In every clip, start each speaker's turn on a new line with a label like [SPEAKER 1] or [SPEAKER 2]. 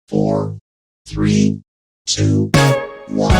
[SPEAKER 1] 4, 3, 2, 1.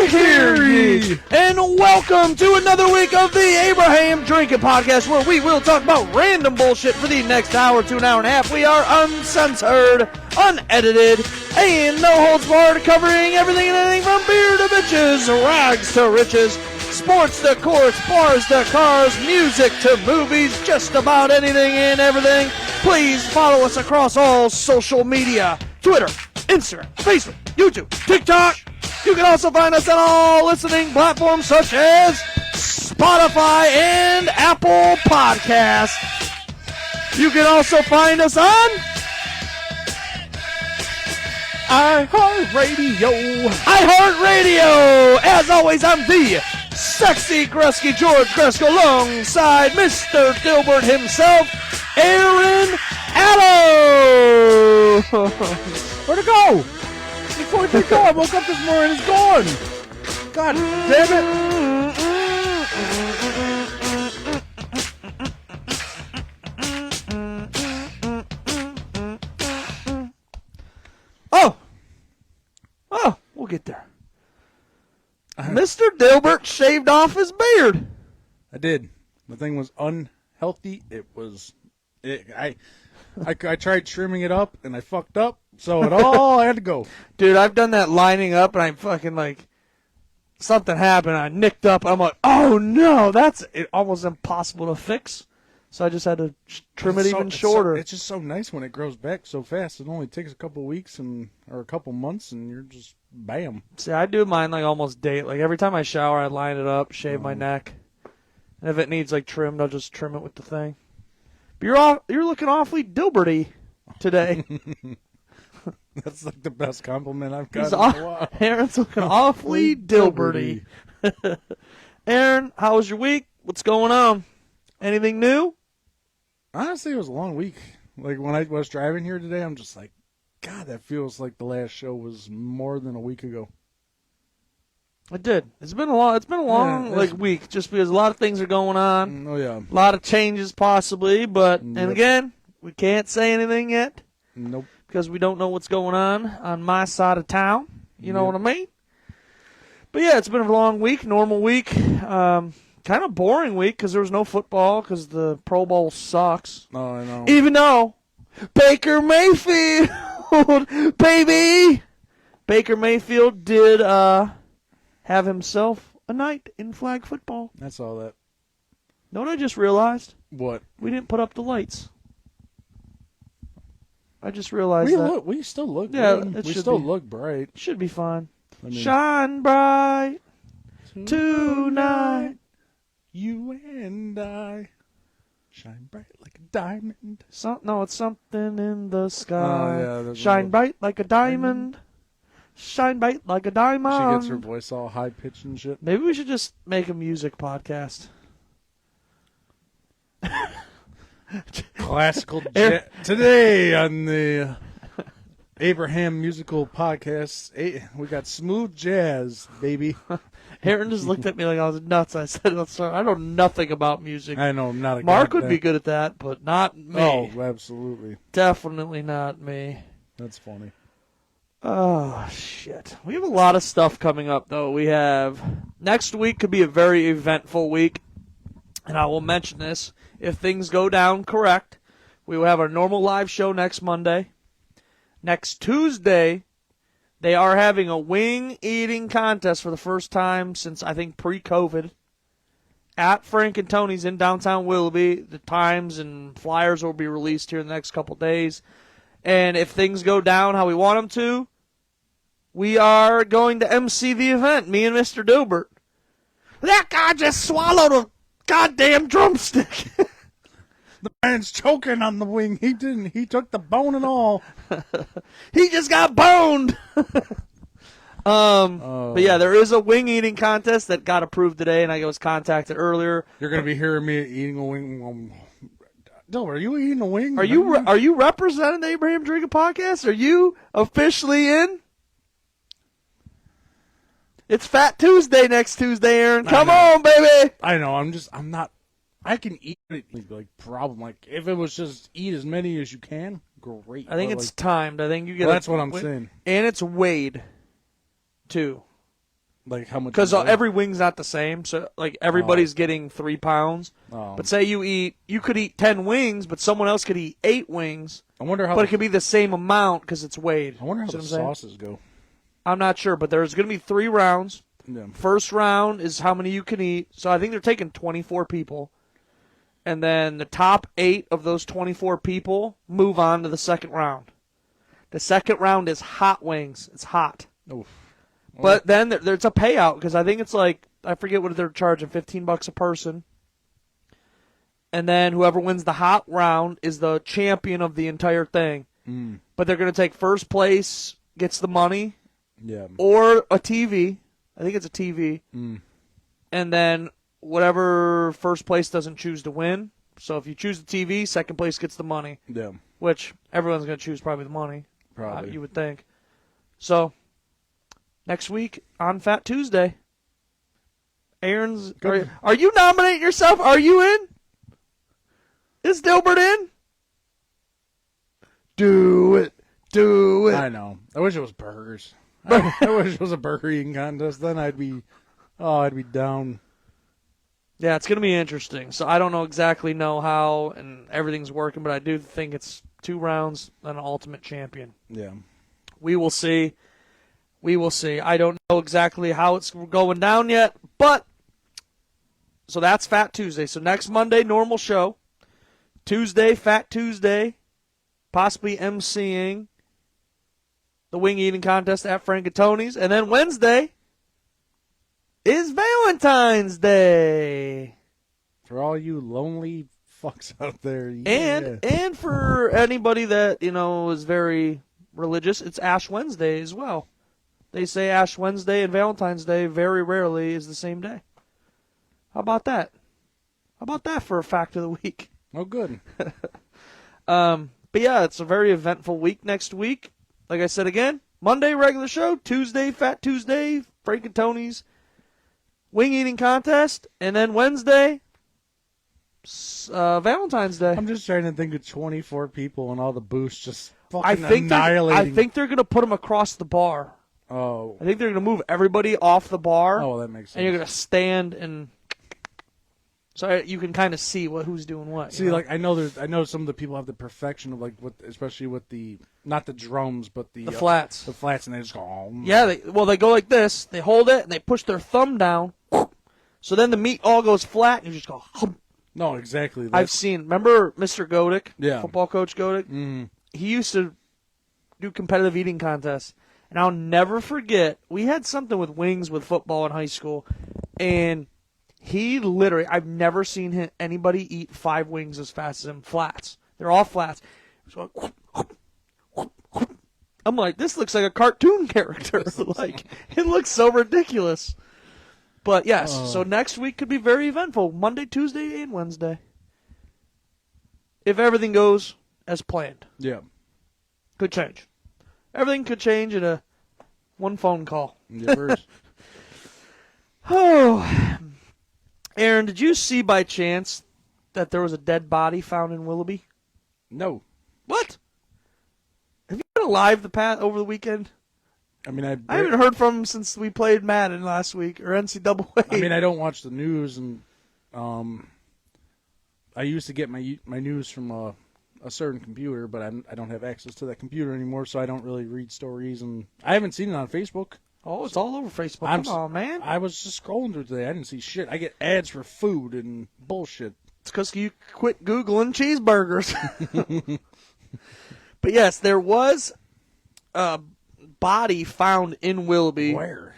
[SPEAKER 2] Hear ye, and welcome to another week of the Abraham Drinking Podcast, where we will talk about random bullshit for the next hour to an hour and a half. We are uncensored, unedited, and no holds barred, covering everything and anything from beer to bitches, rags to riches, sports to courts, bars to cars, music to movies, just about anything and everything. Please follow us across all social media: Twitter, Instagram, Facebook, YouTube, TikTok. You can also find us on all listening platforms such as Spotify and Apple Podcasts. You can also find us on iHeartRadio. As always, I'm the sexy Grusky George Gresko, alongside Mr. Dilbert himself, Aaron Addo.
[SPEAKER 3] Where'd it go? Before it go, I woke up this morning, it's gone. God damn it.
[SPEAKER 2] Oh, we'll get there. Mr. Dilbert shaved off his beard.
[SPEAKER 3] I did. The thing was unhealthy. I tried trimming it up, and I fucked up, so it all had to go.
[SPEAKER 2] Dude, I've done that lining up, and I fucking, something happened. I nicked up. I'm like, oh, no, that's almost impossible to fix. So I just had to trim it even shorter.
[SPEAKER 3] It's just so nice when it grows back so fast. It only takes a couple weeks or a couple months, and you're just, bam.
[SPEAKER 2] See, I do mine, almost daily. Every time I shower, I line it up, shave my neck. And if it needs, trimmed, I'll just trim it with the thing. But you're looking awfully Dilberty today.
[SPEAKER 3] That's the best compliment I've got in a while.
[SPEAKER 2] Aaron's looking awfully Dilberty. Aaron, how was your week? What's going on? Anything new?
[SPEAKER 3] Honestly, it was a long week. When I was driving here today, I'm just like, God, that feels like the last show was more than a week ago.
[SPEAKER 2] It did. It's been a long week, just because a lot of things are going on.
[SPEAKER 3] Oh yeah.
[SPEAKER 2] A lot of changes possibly, but
[SPEAKER 3] Yep.
[SPEAKER 2] and again, we can't say anything yet.
[SPEAKER 3] Nope.
[SPEAKER 2] Because we don't know what's going on my side of town. You know what I mean? But yeah, it's been a long week, normal week. Kind of boring week because there was no football because the Pro Bowl sucks.
[SPEAKER 3] Oh, I know.
[SPEAKER 2] Even though Baker Mayfield, baby, Baker Mayfield did have himself a night in flag football.
[SPEAKER 3] I saw that.
[SPEAKER 2] Know what I just realized?
[SPEAKER 3] What?
[SPEAKER 2] We didn't put up the lights. I just realized that.
[SPEAKER 3] We still look
[SPEAKER 2] good.
[SPEAKER 3] we still look bright.
[SPEAKER 2] Should be fine. Shine bright tonight.
[SPEAKER 3] You and I shine bright like a diamond.
[SPEAKER 2] It's something in the sky.
[SPEAKER 3] Oh, yeah,
[SPEAKER 2] shine bright like a diamond. Shine bright like a diamond.
[SPEAKER 3] She gets her voice all high pitched and shit.
[SPEAKER 2] Maybe we should just make a music podcast.
[SPEAKER 3] Classical today on the Abraham Musical Podcast. We got smooth jazz, baby.
[SPEAKER 2] Aaron just looked at me like I was nuts. I said, I know nothing about music.
[SPEAKER 3] I know, I'm not a
[SPEAKER 2] Mark would be good at that, but not me.
[SPEAKER 3] Oh, absolutely.
[SPEAKER 2] Definitely not me.
[SPEAKER 3] That's funny.
[SPEAKER 2] Oh, shit. We have a lot of stuff coming up, though. We have next week could be a very eventful week, and I will mention this. If things go down correct, we will have our normal live show next Monday. Next Tuesday, they are having a wing eating contest for the first time since, I think, pre-COVID at Frank and Tony's in downtown Willoughby. The times and flyers will be released here in the next couple days. And if things go down how we want them to, we are going to MC the event, me and Mr. Dilbert. That guy just swallowed a goddamn drumstick.
[SPEAKER 3] The man's choking on the wing. He didn't. He took the bone and all.
[SPEAKER 2] He just got boned. But yeah, there is a wing eating contest that got approved today, and I was contacted earlier.
[SPEAKER 3] You're going to be hearing me eating a wing. Dilbert, are you eating a wing?
[SPEAKER 2] Are you representing the Abraham Drinking Podcast? Are you officially in? It's Fat Tuesday next Tuesday, Aaron. Come
[SPEAKER 3] know.
[SPEAKER 2] on, baby.
[SPEAKER 3] I know. I'm not. I can eat it. Like problem. Like if it was just eat as many as you can, great.
[SPEAKER 2] I think
[SPEAKER 3] But,
[SPEAKER 2] it's
[SPEAKER 3] like,
[SPEAKER 2] timed. I think you get.
[SPEAKER 3] well, that's what I'm saying.
[SPEAKER 2] And it's weighed, too.
[SPEAKER 3] Like how much?
[SPEAKER 2] Because
[SPEAKER 3] you weigh.
[SPEAKER 2] every wing's not the same, so like everybody's getting 3 pounds.
[SPEAKER 3] Oh.
[SPEAKER 2] But say you could eat 10 wings, but someone else could eat 8 wings.
[SPEAKER 3] I wonder how.
[SPEAKER 2] But it could be the same amount because it's weighed.
[SPEAKER 3] I wonder how
[SPEAKER 2] See
[SPEAKER 3] the
[SPEAKER 2] what I'm saying?
[SPEAKER 3] sauces go.
[SPEAKER 2] I'm not sure, but there's going to be 3 rounds.
[SPEAKER 3] Yeah.
[SPEAKER 2] First round is how many you can eat. So I think they're taking 24 people. And then the top 8 of those 24 people move on to the second round. The second round is hot wings. It's hot.
[SPEAKER 3] Oof.
[SPEAKER 2] But then there's a payout because I think it's like, I forget what they're charging, $15 a person. And then whoever wins the hot round is the champion of the entire thing.
[SPEAKER 3] Mm.
[SPEAKER 2] But they're going to take first place, gets the money,
[SPEAKER 3] Yeah.
[SPEAKER 2] or a TV. I think it's a TV.
[SPEAKER 3] Mm.
[SPEAKER 2] And then whatever first place doesn't choose to win. So if you choose the TV, second place gets the money,
[SPEAKER 3] Yeah.
[SPEAKER 2] which everyone's going to choose probably the money,
[SPEAKER 3] Probably.
[SPEAKER 2] you would think. So next week on Fat Tuesday, Aaron's. Are you nominating yourself? Are you in? Is Dilbert in? Do it. Do it.
[SPEAKER 3] I know. I wish it was burgers. I wish it was a burger eating contest. Then I'd be down.
[SPEAKER 2] Yeah, it's going to be interesting. So I don't exactly know how and everything's working, but I do think it's 2 rounds and an ultimate champion.
[SPEAKER 3] Yeah.
[SPEAKER 2] We will see. We will see. I don't know exactly how it's going down yet, but so that's Fat Tuesday. So next Monday, normal show. Tuesday, Fat Tuesday, possibly emceeing the wing eating contest at Frankatoni's. And then Wednesday is Valentine's Day.
[SPEAKER 3] For all you lonely fucks out there.
[SPEAKER 2] And for anybody that, is very religious, it's Ash Wednesday as well. They say Ash Wednesday and Valentine's Day very rarely is the same day. How about that? How about that for a fact of the week?
[SPEAKER 3] Oh, good.
[SPEAKER 2] But yeah, it's a very eventful week next week. Like I said again, Monday, regular show. Tuesday, Fat Tuesday, Frank and Tony's wing eating contest. And then Wednesday, Valentine's Day.
[SPEAKER 3] I'm just trying to think of 24 people and all the booths just fucking
[SPEAKER 2] I think
[SPEAKER 3] annihilating.
[SPEAKER 2] they're going to put them across the bar.
[SPEAKER 3] Oh.
[SPEAKER 2] I think they're going to move everybody off the bar.
[SPEAKER 3] Oh, that makes sense.
[SPEAKER 2] And you're going to stand and so you can kind of see who's doing what.
[SPEAKER 3] See, like I know some of the people have the perfection of like especially with the not the drums but the
[SPEAKER 2] flats.
[SPEAKER 3] the flats, and they just go. Oh,
[SPEAKER 2] Yeah, they go like this. They hold it and they push their thumb down. So then the meat all goes flat and you just go. Hum.
[SPEAKER 3] No, exactly.
[SPEAKER 2] I've seen. Remember Mr. Godick?
[SPEAKER 3] Yeah.
[SPEAKER 2] Football coach Godick.
[SPEAKER 3] Mm.
[SPEAKER 2] He used to do competitive eating contests, and I'll never forget. We had something with wings with football in high school, and he literally, I've never seen anybody eat 5 wings as fast as him. Flats. They're all flats. So, I'm like, this looks like a cartoon character. Like, it looks so ridiculous. But yes, so next week could be very eventful. Monday, Tuesday, and Wednesday. If everything goes as planned.
[SPEAKER 3] Yeah.
[SPEAKER 2] Could change. Everything could change in a one phone call.
[SPEAKER 3] Yeah,
[SPEAKER 2] Oh, Aaron, did you see by chance that there was a dead body found in Willoughby?
[SPEAKER 3] No.
[SPEAKER 2] What? Have you been alive over the weekend?
[SPEAKER 3] I mean,
[SPEAKER 2] I haven't heard from him since we played Madden last week or NCAA.
[SPEAKER 3] I mean, I don't watch the news, and I used to get my news from a certain computer, but I don't have access to that computer anymore, so I don't really read stories, and I haven't seen it on Facebook.
[SPEAKER 2] Oh, it's all over Facebook. Come on, man.
[SPEAKER 3] I was just scrolling through today. I didn't see shit. I get ads for food and bullshit.
[SPEAKER 2] It's because you quit Googling cheeseburgers. But yes, there was a body found in Willoughby.
[SPEAKER 3] Where?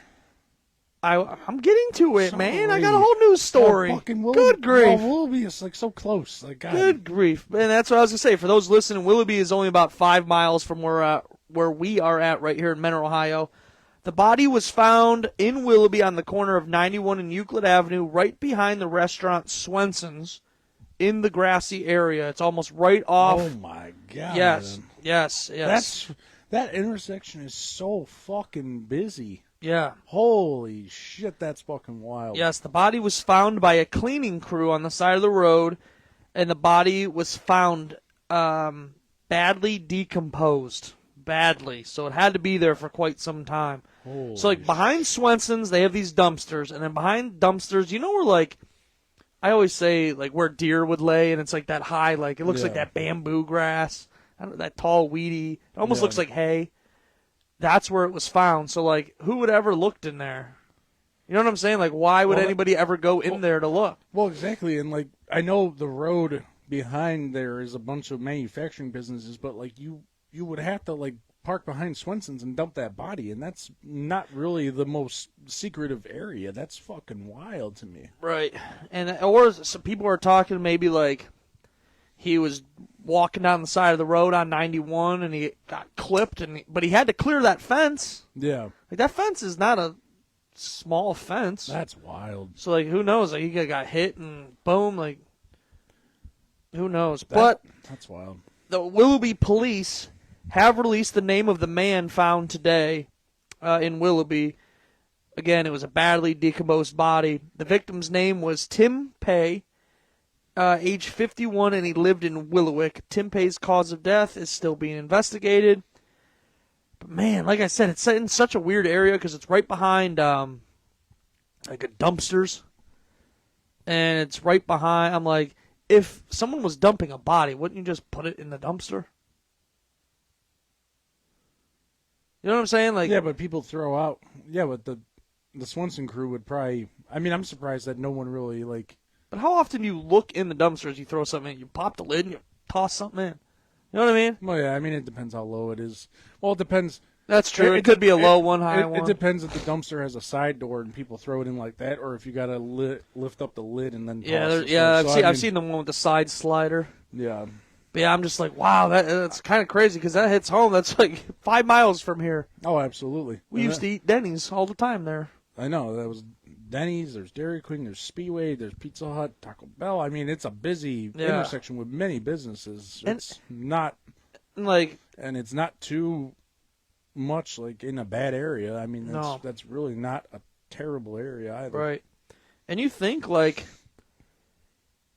[SPEAKER 2] I'm getting to it, man. I got a whole news story. Good grief.
[SPEAKER 3] Willoughby is like so close. Like, God.
[SPEAKER 2] Good grief. And that's what I was going to say. For those listening, Willoughby is only about 5 miles from where we are at right here in Mentor, Ohio. The body was found in Willoughby on the corner of 91 and Euclid Avenue, right behind the restaurant Swenson's in the grassy area. It's almost right off.
[SPEAKER 3] Oh, my God.
[SPEAKER 2] Yes.
[SPEAKER 3] That intersection is so fucking busy.
[SPEAKER 2] Yeah.
[SPEAKER 3] Holy shit, that's fucking wild.
[SPEAKER 2] Yes, the body was found by a cleaning crew on the side of the road, and the body was found badly decomposed. Badly. So it had to be there for quite some time.
[SPEAKER 3] Holy
[SPEAKER 2] So, like, behind Swenson's, they have these dumpsters, and then behind dumpsters, you know where, like, I always say, like, where deer would lay, and it's, like, that high, like, it looks like that bamboo grass, that tall, weedy, it almost looks like hay. That's where it was found. So, like, who would ever looked in there? You know what I'm saying? Like, why would anybody ever go in there to look?
[SPEAKER 3] Well, exactly, and, like, I know the road behind there is a bunch of manufacturing businesses, but, like, you would have to, like, park behind Swenson's and dump that body, and that's not really the most secretive area. That's fucking wild to me.
[SPEAKER 2] Right. And or some people are talking maybe like he was walking down the side of the road on 91 and he got clipped, but he had to clear that fence.
[SPEAKER 3] Yeah.
[SPEAKER 2] Like, that fence is not a small fence.
[SPEAKER 3] That's wild.
[SPEAKER 2] So, like, who knows? Like, he got hit and boom, like, who knows? But
[SPEAKER 3] that's wild.
[SPEAKER 2] The Willoughby police have released the name of the man found today in Willoughby. Again, it was a badly decomposed body. The victim's name was Tim Pay, age 51, and he lived in Willowick. Tim Pay's cause of death is still being investigated. But, man, like I said, it's in such a weird area because it's right behind like a dumpsters. And it's right behind, I'm like, if someone was dumping a body, wouldn't you just put it in the dumpster? You know what I'm saying? Like,
[SPEAKER 3] yeah, but people throw out. Yeah, but the Swenson crew would probably. I mean, I'm surprised that no one really like.
[SPEAKER 2] But how often do you look in the dumpsters? You throw something in, you pop the lid, and you toss something in. You know what I mean?
[SPEAKER 3] Well, yeah. I mean, it depends how low it is. Well, it depends.
[SPEAKER 2] That's true. It could be a low one, high one.
[SPEAKER 3] It depends if the dumpster has a side door and people throw it in like that, or if you got to lift up the lid and then. Toss it.
[SPEAKER 2] I've seen the one with the side slider.
[SPEAKER 3] Yeah.
[SPEAKER 2] But yeah, I'm just like, wow, that's kind of crazy because that hits home. That's like 5 miles from here.
[SPEAKER 3] Oh, absolutely.
[SPEAKER 2] We used to eat Denny's all the time there.
[SPEAKER 3] I know. That was Denny's, there's Dairy Queen, there's Speedway, there's Pizza Hut, Taco Bell. I mean, it's a busy intersection with many businesses. It's not
[SPEAKER 2] like,
[SPEAKER 3] and it's not too much like in a bad area. I mean, that's really not a terrible area either.
[SPEAKER 2] Right. And you think, like,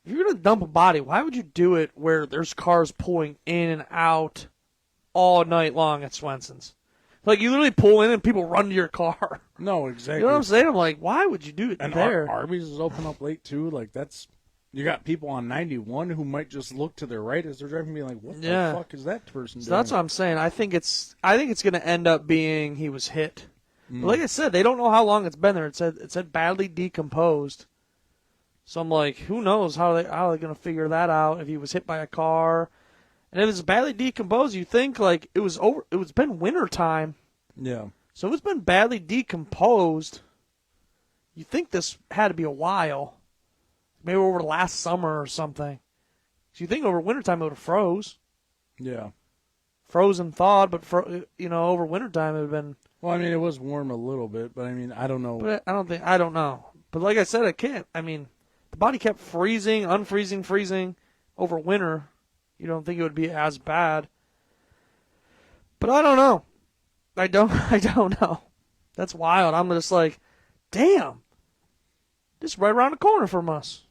[SPEAKER 2] if you're going to dump a body, why would you do it where there's cars pulling in and out all night long at Swenson's? Like, you literally pull in and people run to your car.
[SPEAKER 3] No, exactly.
[SPEAKER 2] You know what I'm saying? I'm like, why would you do it there?
[SPEAKER 3] And Arby's is open up late, too. Like, that's... You got people on 91 who might just look to their right as they're driving and be like, what the fuck is that person doing?
[SPEAKER 2] That's what I'm saying. I think it's going to end up being he was hit. But like I said, they don't know how long it's been there. It said badly decomposed. So I'm like, who knows how they're going to figure that out if he was hit by a car. And if it's badly decomposed, you think like it's been winter time.
[SPEAKER 3] Yeah.
[SPEAKER 2] So if it's been badly decomposed, you think this had to be a while. Maybe over last summer or something. So you think over wintertime it would have froze.
[SPEAKER 3] Yeah.
[SPEAKER 2] Frozen thawed, but over wintertime it would have been.
[SPEAKER 3] Well, I mean, it was warm a little bit, but I mean, I don't know.
[SPEAKER 2] But I don't know. But like I said, I can't. I mean, the body kept freezing, unfreezing, freezing over winter. You don't think it would be as bad. But I don't know. I don't know. That's wild. I'm just like, damn. Just right around the corner from us.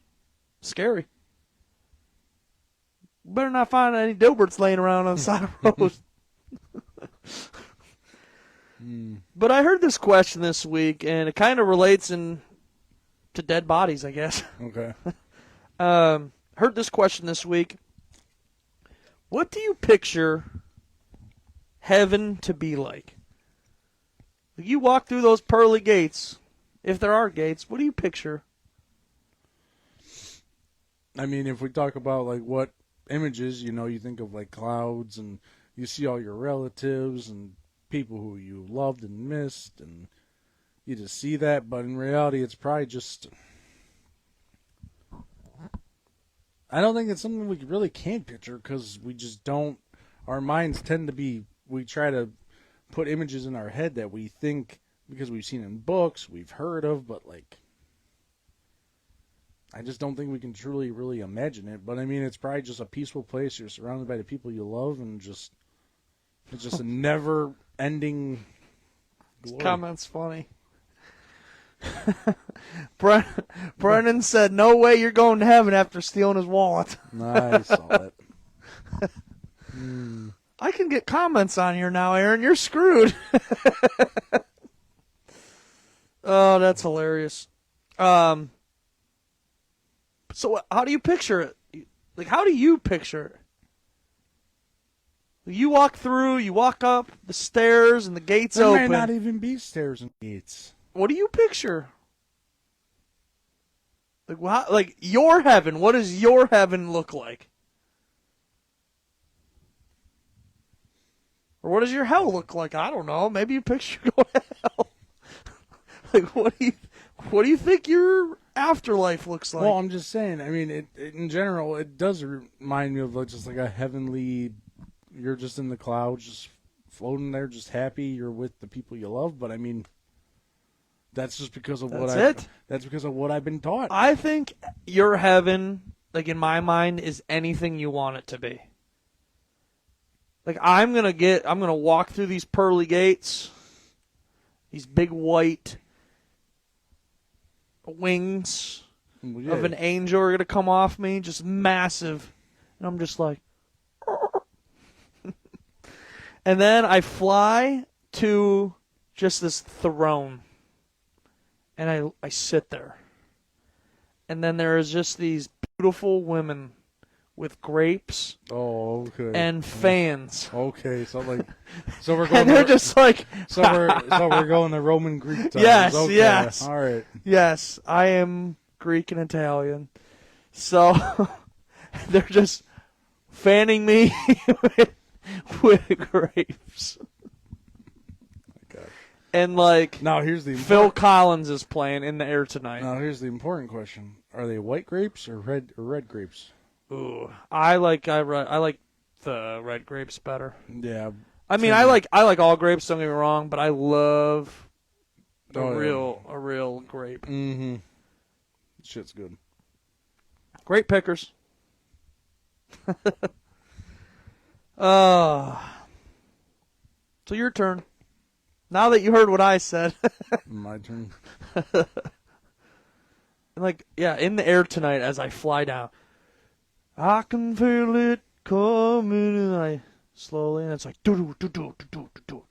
[SPEAKER 2] Scary. Better not find any Dilberts laying around on the side of the road. But I heard this question this week, and it kind of relates to dead bodies, I guess.
[SPEAKER 3] Okay.
[SPEAKER 2] Heard this question this week. What do you picture heaven to be like? You walk through those pearly gates, if there are gates, what do you picture?
[SPEAKER 3] I mean, if we talk about like what images, you think of like clouds and you see all your relatives and people who you loved and missed and you just see that, but in reality it's probably just, I don't think it's something we really can picture because we just don't, our minds tend to be, we try to put images in our head that we think because we've seen in books, we've heard of, but like, I just don't think we can truly really imagine it. But I mean, it's probably just a peaceful place. You're surrounded by the people you love and it's just a never ending glory.
[SPEAKER 2] Comment's funny. Brennan said, "No way you're going to heaven after stealing his wallet."
[SPEAKER 3] Nice. Saw that.
[SPEAKER 2] I can get comments on here now, Aaron. You're screwed. Oh, that's hilarious. So how do you picture it? Like, how do you picture it? You walk through, you walk up the stairs, and the gates
[SPEAKER 3] There
[SPEAKER 2] open.
[SPEAKER 3] may not even be stairs and gates.
[SPEAKER 2] What do you picture? Like your heaven. What does your heaven look like? Or what does your hell look like? I don't know. Maybe you picture going to hell. Like, what do you think your afterlife looks like?
[SPEAKER 3] Well, I'm just saying. I mean, in general, it does remind me of just like a heavenly. You're just in the clouds, just floating there, just happy. You're with the people you love. But I mean, that's just because of That's because of what I've been taught.
[SPEAKER 2] I think your heaven, like in my mind, is anything you want it to be. Like I'm gonna walk through these pearly gates, these big white wings of an angel are gonna come off me, just massive, and I'm just like, and then I fly to just this throne, and I sit there, and then there is just these beautiful women with grapes.
[SPEAKER 3] Oh, okay.
[SPEAKER 2] And fans.
[SPEAKER 3] Okay, so we're going.
[SPEAKER 2] And they're just like.
[SPEAKER 3] so we're going to Roman Greek times.
[SPEAKER 2] Yes,
[SPEAKER 3] okay.
[SPEAKER 2] yes.
[SPEAKER 3] All right.
[SPEAKER 2] Yes, I am Greek and Italian. So they're just fanning me with grapes.
[SPEAKER 3] Okay.
[SPEAKER 2] And like
[SPEAKER 3] Now here's the
[SPEAKER 2] Phil Collins is playing In the Air Tonight.
[SPEAKER 3] Now here's the important question: are they white grapes or red grapes?
[SPEAKER 2] Ooh, I like the red grapes better.
[SPEAKER 3] Yeah.
[SPEAKER 2] I mean, I like all grapes. Don't get me wrong, but I love a
[SPEAKER 3] Oh, yeah.
[SPEAKER 2] real grape.
[SPEAKER 3] Mm-hmm. Shit's good.
[SPEAKER 2] Great pickers. So your turn. Now that you heard what I said,
[SPEAKER 3] My turn.
[SPEAKER 2] like, yeah, In the Air Tonight as I fly down. I can feel it coming, and I slowly, and it's like, do-do-do-do-do-do-do-do,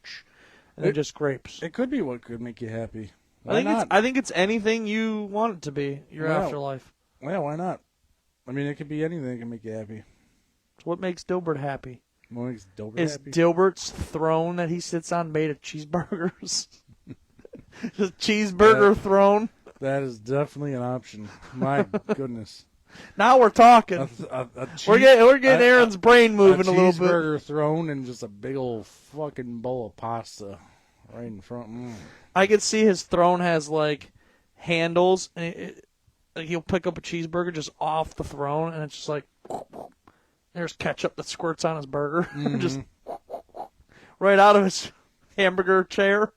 [SPEAKER 2] and they're just grapes.
[SPEAKER 3] It could be what could make you happy. Why
[SPEAKER 2] I think
[SPEAKER 3] not?
[SPEAKER 2] I think it's anything you want it to be. Your
[SPEAKER 3] Well,
[SPEAKER 2] afterlife.
[SPEAKER 3] Well, why not? I mean, it could be anything that can make you happy.
[SPEAKER 2] It's what makes Dilbert happy.
[SPEAKER 3] What makes Dilbert
[SPEAKER 2] Is
[SPEAKER 3] happy?
[SPEAKER 2] Dilbert's throne that he sits on made of cheeseburgers? His cheeseburger throne.
[SPEAKER 3] That is definitely an option. My goodness.
[SPEAKER 2] Now we're talking. We're getting Aaron's brain moving a little bit.
[SPEAKER 3] cheeseburger throne and just a big old fucking bowl of pasta right in front.
[SPEAKER 2] I could see his throne has like handles, and like he'll pick up a cheeseburger just off the throne, and it's just like there's ketchup that squirts on his burger, just right out of his hamburger chair,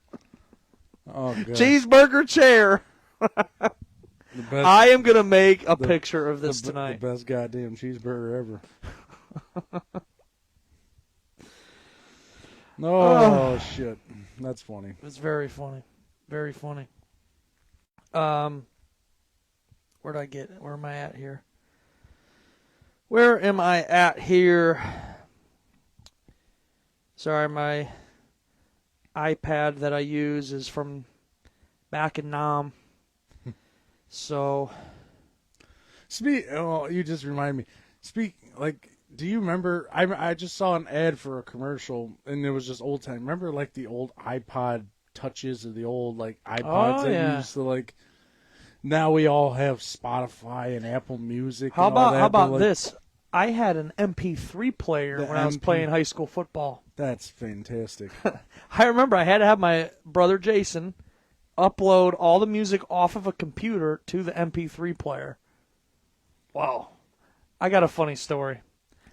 [SPEAKER 3] Oh, God.
[SPEAKER 2] cheeseburger chair.
[SPEAKER 3] The best,
[SPEAKER 2] I am gonna make a picture of this
[SPEAKER 3] the
[SPEAKER 2] tonight.
[SPEAKER 3] best goddamn cheeseburger ever. Oh, shit. That's funny.
[SPEAKER 2] It's very funny, very funny. Where am I at here? Where am I at here? Sorry, my iPad that I use is from back in Nam. So,
[SPEAKER 3] You just remind me. Do you remember? I just saw an ad for a commercial, and it was just old time. Remember, like the old iPod touches or the old like iPods that used to like. Now we all have Spotify and Apple Music.
[SPEAKER 2] how
[SPEAKER 3] and all that,
[SPEAKER 2] about
[SPEAKER 3] but, like,
[SPEAKER 2] this? I had an MP3 player when I was playing high school football.
[SPEAKER 3] That's fantastic.
[SPEAKER 2] I remember I had to have my brother Jason upload all the music off of a computer to the MP3 player. Wow. I got a funny story.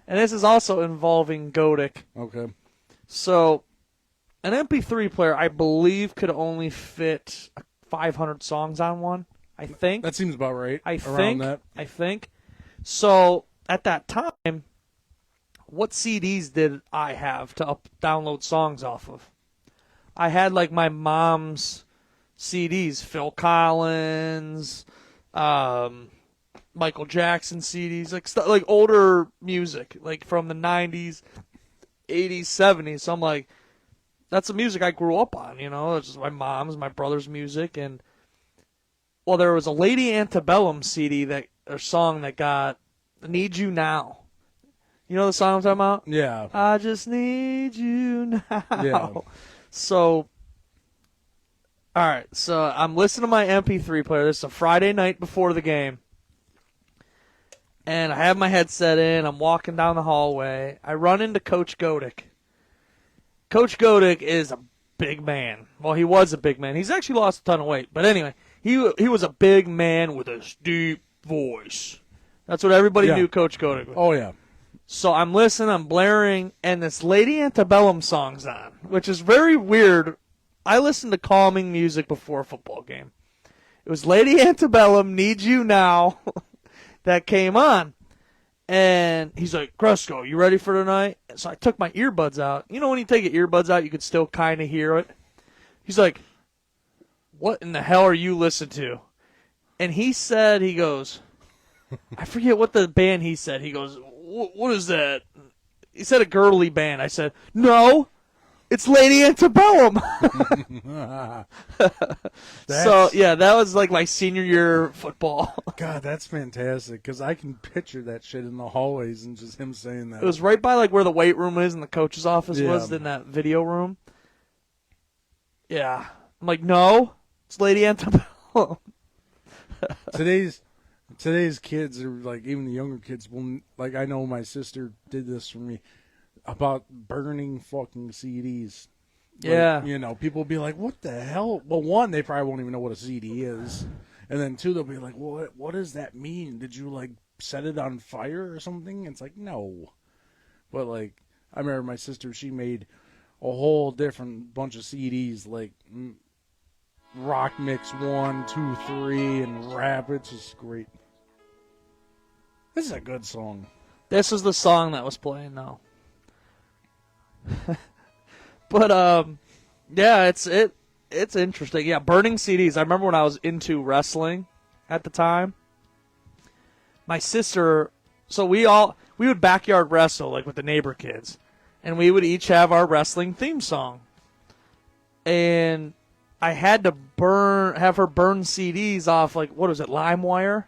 [SPEAKER 2] And this is also involving Godic.
[SPEAKER 3] Okay.
[SPEAKER 2] So, an MP3 player, I believe, could only fit 500 songs on one. I think.
[SPEAKER 3] That seems about right.
[SPEAKER 2] I
[SPEAKER 3] around
[SPEAKER 2] think. So, at that time, what CDs did I have to download songs off of? I had like my mom's CDs, Phil Collins, Michael Jackson CDs, like older music, like from the 90s, 80s, 70s. So I'm like, that's the music I grew up on, you know. It's just my mom's, my brother's music. And, well, there was a Lady Antebellum CD or song that got Need You Now. You know the song I'm talking about?
[SPEAKER 3] Yeah.
[SPEAKER 2] I just need you now.
[SPEAKER 3] Yeah.
[SPEAKER 2] So, all right. So I'm listening to my MP3 player. This is a Friday night before the game. And I have my headset in. I'm walking down the hallway. I run into Coach Godick. Coach Godick is a big man. Well, he was a big man. He's actually lost a ton of weight. But anyway, he was a big man with a deep voice. That's what everybody knew Coach Godick was.
[SPEAKER 3] Oh, yeah.
[SPEAKER 2] So I'm listening, I'm blaring, and this Lady Antebellum song's on, which is very weird. I listen to calming music before a football game. It was Lady Antebellum, Need You Now, that came on. And he's like, Cresco, you ready for tonight? So I took my earbuds out. You know when you take your earbuds out, you could still kind of hear it? He's like, what in the hell are you listening to? And he goes, I forget what the band he said. He goes, what is that? He said a girly band. I said, no, it's Lady Antebellum. So, yeah, that was like my senior year football.
[SPEAKER 3] God, that's fantastic, because I can picture that shit in the hallways and just him saying that.
[SPEAKER 2] It was right by like where the weight room is and the coach's office
[SPEAKER 3] Yeah.
[SPEAKER 2] was in that video room. Yeah. I'm like, no, it's Lady Antebellum.
[SPEAKER 3] Today's kids are like, even the younger kids will, like, I know my sister did this for me about burning fucking CDs. Like,
[SPEAKER 2] Yeah.
[SPEAKER 3] you know, people will be like, what the hell? Well, one, they probably won't even know what a CD is. And then two, they'll be like, well, what does that mean? Did you like set it on fire or something? It's like, no. But like, I remember my sister, she made a whole different bunch of CDs, like Rock Mix 1, 2, 3, and rap. It's just great. This is a good song.
[SPEAKER 2] This is the song that was playing now. But yeah, it's interesting. Yeah, burning CDs. I remember when I was into wrestling at the time. My sister, so we would backyard wrestle like with the neighbor kids, and we would each have our wrestling theme song. And I had to have her burn CDs off, like, what was it, LimeWire?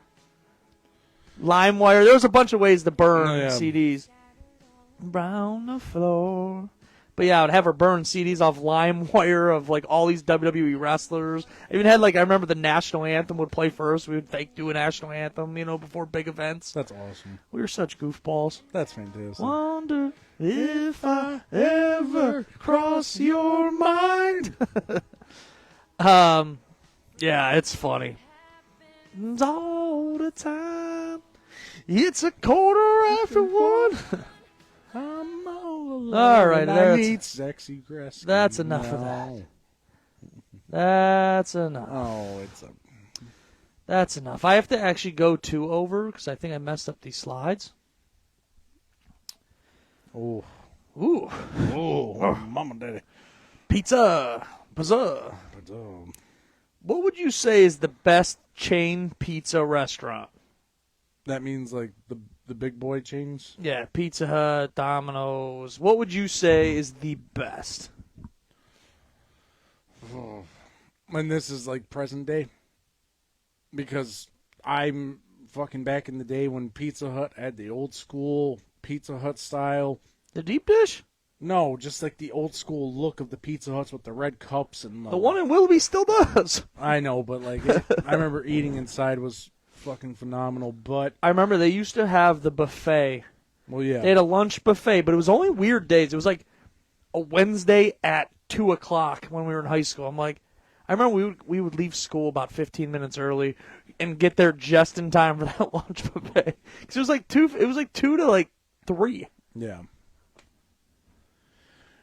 [SPEAKER 2] There was a bunch of ways to burn CDs. Round the floor. But yeah, I would have her burn CDs off LimeWire of like all these WWE wrestlers. I even had, like, I remember the national anthem would play first. We would fake do a national anthem, you know, before big events.
[SPEAKER 3] That's awesome.
[SPEAKER 2] We were such goofballs.
[SPEAKER 3] That's fantastic.
[SPEAKER 2] Wonder if I ever cross your mind. Yeah, it's funny. It's all the time. It's 1:15.
[SPEAKER 3] I'm all alone.
[SPEAKER 2] All right,
[SPEAKER 3] I need sexy Cresco.
[SPEAKER 2] that's enough of that. That's enough.
[SPEAKER 3] Oh,
[SPEAKER 2] That's enough. I have to actually go 2 over because I think I messed up these slides.
[SPEAKER 3] Ooh, mama daddy.
[SPEAKER 2] Pizza. Pizza. What would you say is the best chain pizza restaurant?
[SPEAKER 3] That means like the big boy chains.
[SPEAKER 2] Yeah, Pizza Hut, Domino's. What would you say is the best?
[SPEAKER 3] And this is like present day, because I'm fucking back in the day when Pizza Hut had the old school Pizza Hut style.
[SPEAKER 2] The deep dish?
[SPEAKER 3] No, just like the old school look of the Pizza Huts with the red cups and
[SPEAKER 2] The one in Willoughby still does.
[SPEAKER 3] I know, but like I remember eating inside was fucking phenomenal. But
[SPEAKER 2] I remember they used to have the buffet.
[SPEAKER 3] well, yeah,
[SPEAKER 2] They had a lunch buffet, but it was only weird days. It was like a Wednesday at 2:00 when we were in high school. I'm like, I remember we would leave school about 15 minutes early and get there just in time for that lunch buffet. Because it was like 2 to like 3.
[SPEAKER 3] yeah.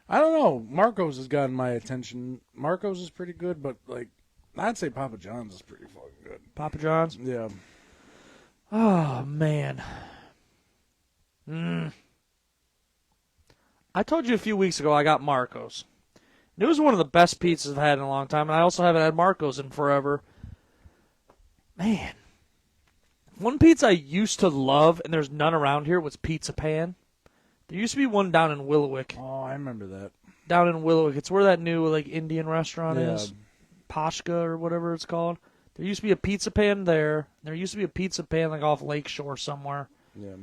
[SPEAKER 3] I don't know. Marco's has gotten my attention. Marco's is pretty good, but like I'd say Papa John's is pretty fucking good.
[SPEAKER 2] Papa John's?
[SPEAKER 3] Yeah.
[SPEAKER 2] Oh, man. I told you a few weeks ago I got Marco's. It was one of the best pizzas I've had in a long time, and I also haven't had Marco's in forever. Man. One pizza I used to love, and there's none around here, was Pizza Pan. There used to be one down in Willowick.
[SPEAKER 3] Oh, I remember that.
[SPEAKER 2] Down in Willowick. It's where that new like Indian restaurant
[SPEAKER 3] Yeah.
[SPEAKER 2] is. Pashka or whatever it's called. There used to be a Pizza Pan there. There used to be a Pizza Pan like off Lakeshore somewhere.
[SPEAKER 3] Yeah.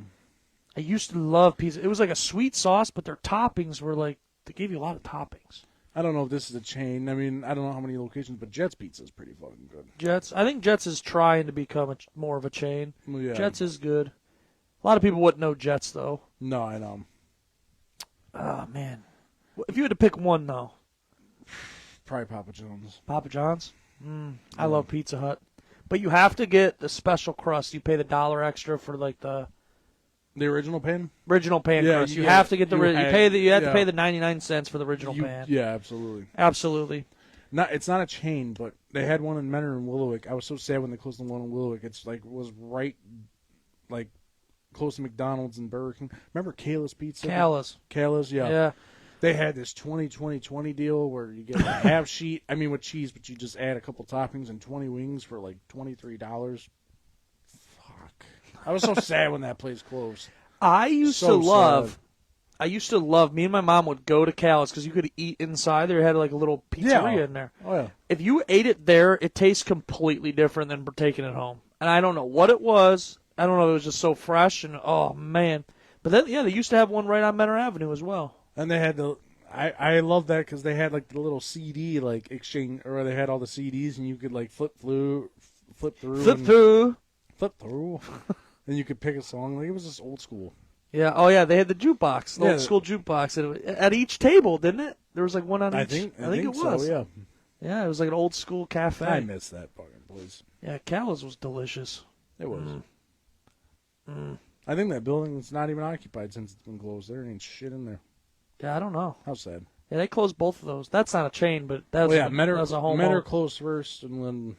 [SPEAKER 2] I used to love pizza. It was like a sweet sauce, but their toppings were like, they gave you a lot of toppings.
[SPEAKER 3] I don't know if this is a chain. I mean, I don't know how many locations, but Jets Pizza is pretty fucking good.
[SPEAKER 2] Jets. I think Jets is trying to become more of a chain.
[SPEAKER 3] Well, yeah.
[SPEAKER 2] Jets is good. A lot of people wouldn't know Jets, though.
[SPEAKER 3] No, I know.
[SPEAKER 2] Oh, man. If you had to pick one, though.
[SPEAKER 3] Probably Papa John's.
[SPEAKER 2] Papa John's? I love Pizza Hut. But you have to get the special crust. You pay the $1 extra for, like, the
[SPEAKER 3] The original pan?
[SPEAKER 2] original pan
[SPEAKER 3] Yeah,
[SPEAKER 2] crust. You
[SPEAKER 3] yeah,
[SPEAKER 2] have to get the
[SPEAKER 3] you
[SPEAKER 2] you
[SPEAKER 3] had-
[SPEAKER 2] pay the you have to
[SPEAKER 3] yeah.
[SPEAKER 2] pay the 99 cents for the original pan.
[SPEAKER 3] Yeah, absolutely.
[SPEAKER 2] Absolutely.
[SPEAKER 3] It's not a chain, but they had one in Menor and Willowick. I was so sad when they closed the one in Willowick. It's like was right, like close to McDonald's and Burger King. Remember Kayla's Pizza?
[SPEAKER 2] Kayla's.
[SPEAKER 3] yeah.
[SPEAKER 2] Yeah.
[SPEAKER 3] They had this 20-20-20 deal where you get a half sheet. I mean, with cheese, but you just add a couple toppings and 20 wings for like $23. Fuck. I was so sad when that place closed.
[SPEAKER 2] I used
[SPEAKER 3] So
[SPEAKER 2] to love.
[SPEAKER 3] sad.
[SPEAKER 2] I used to love. Me and my mom would go to Cal's because you could eat inside. They had like a little pizzeria in there.
[SPEAKER 3] Oh yeah.
[SPEAKER 2] If you ate it there, it tastes completely different than taking it home. And I don't know what it was. I don't know. It was just so fresh and oh man. But then they used to have one right on Menor Avenue as well.
[SPEAKER 3] And they had the. I love that because they had like the little CD like exchange, or they had all the CDs and you could like flip through, and you could pick a song. Like it was just old school.
[SPEAKER 2] Yeah. Oh yeah. They had the jukebox, the
[SPEAKER 3] Yeah.
[SPEAKER 2] old school jukebox at each table, didn't it? There was like one on each.
[SPEAKER 3] I think
[SPEAKER 2] it was.
[SPEAKER 3] So, yeah.
[SPEAKER 2] Yeah, it was like an old school cafe.
[SPEAKER 3] I miss that fucking place.
[SPEAKER 2] Yeah, Cal's was delicious.
[SPEAKER 3] It was. I think that building is not even occupied since it's been closed. There ain't shit in there.
[SPEAKER 2] Yeah, I don't know.
[SPEAKER 3] How sad.
[SPEAKER 2] Yeah, they closed both of those. That's not a chain, but that's
[SPEAKER 3] Well, yeah,
[SPEAKER 2] that was a home.
[SPEAKER 3] Menor closed first, and then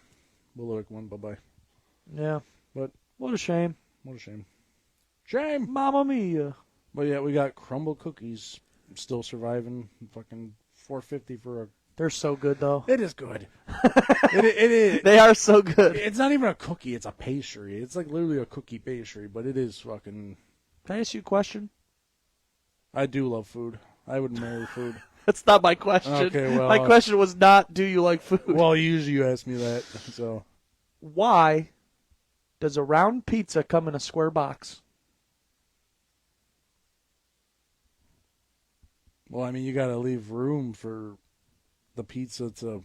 [SPEAKER 3] Willowick went bye-bye.
[SPEAKER 2] Yeah.
[SPEAKER 3] But
[SPEAKER 2] What a shame.
[SPEAKER 3] what a shame. Shame.
[SPEAKER 2] Mamma mia.
[SPEAKER 3] But yeah, we got crumble cookies still surviving. Fucking $4.50 for a.
[SPEAKER 2] They're so good, though.
[SPEAKER 3] It is good. it is.
[SPEAKER 2] They are so good.
[SPEAKER 3] It's not even a cookie. It's a pastry. It's like literally a cookie pastry, but it is fucking.
[SPEAKER 2] Can I ask you a question?
[SPEAKER 3] I do love food. I would marry food.
[SPEAKER 2] That's not my question.
[SPEAKER 3] Okay, well,
[SPEAKER 2] my question was not, do you like food?
[SPEAKER 3] Well, usually you ask me that, so.
[SPEAKER 2] Why does a round pizza come in a square box?
[SPEAKER 3] Well, I mean, you got to leave room for the pizza to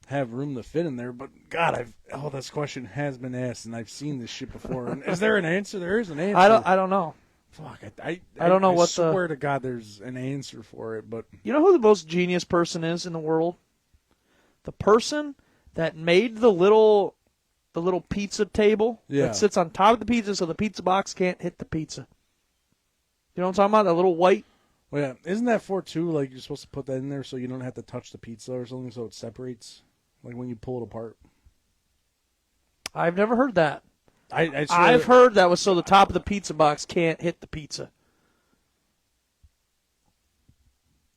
[SPEAKER 3] have room to fit in there. But God, this question has been asked, and I've seen this shit before. And is there an answer? There is an answer.
[SPEAKER 2] I don't know.
[SPEAKER 3] Fuck,
[SPEAKER 2] I don't know
[SPEAKER 3] I
[SPEAKER 2] what
[SPEAKER 3] swear to God, there's an answer for it, but
[SPEAKER 2] You know who the most genius person is in the world? The person that made the little pizza table
[SPEAKER 3] Yeah.
[SPEAKER 2] that sits on top of the pizza so the pizza box can't hit the pizza. You know what I'm talking about? That little white.
[SPEAKER 3] well, yeah, isn't that for too? Like you're supposed to put that in there so you don't have to touch the pizza or something, so it separates, like when you pull it apart.
[SPEAKER 2] I've never heard that.
[SPEAKER 3] I swear
[SPEAKER 2] I've heard that was so the top of the pizza box can't hit the pizza.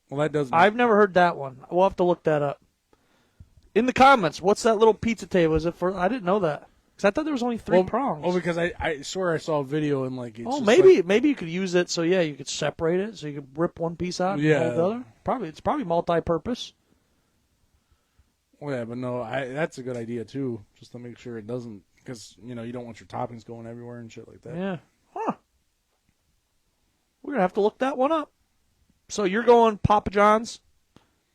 [SPEAKER 3] Well, that does.
[SPEAKER 2] I've never heard that one. We'll have to look that up. In the comments, what's that little pizza table? Is it for? I didn't know that. Because I thought there was only three prongs.
[SPEAKER 3] Oh, because I swear I saw a video and like it's just
[SPEAKER 2] maybe you could use it so you could separate it so you could rip one piece out and
[SPEAKER 3] Yeah.
[SPEAKER 2] hold the other. It's probably multi-purpose.
[SPEAKER 3] Well, yeah, but no, that's a good idea too, just to make sure it doesn't, because you don't want your toppings going everywhere and shit like that.
[SPEAKER 2] Yeah. Huh. We're gonna have to look that one up. So you're going Papa John's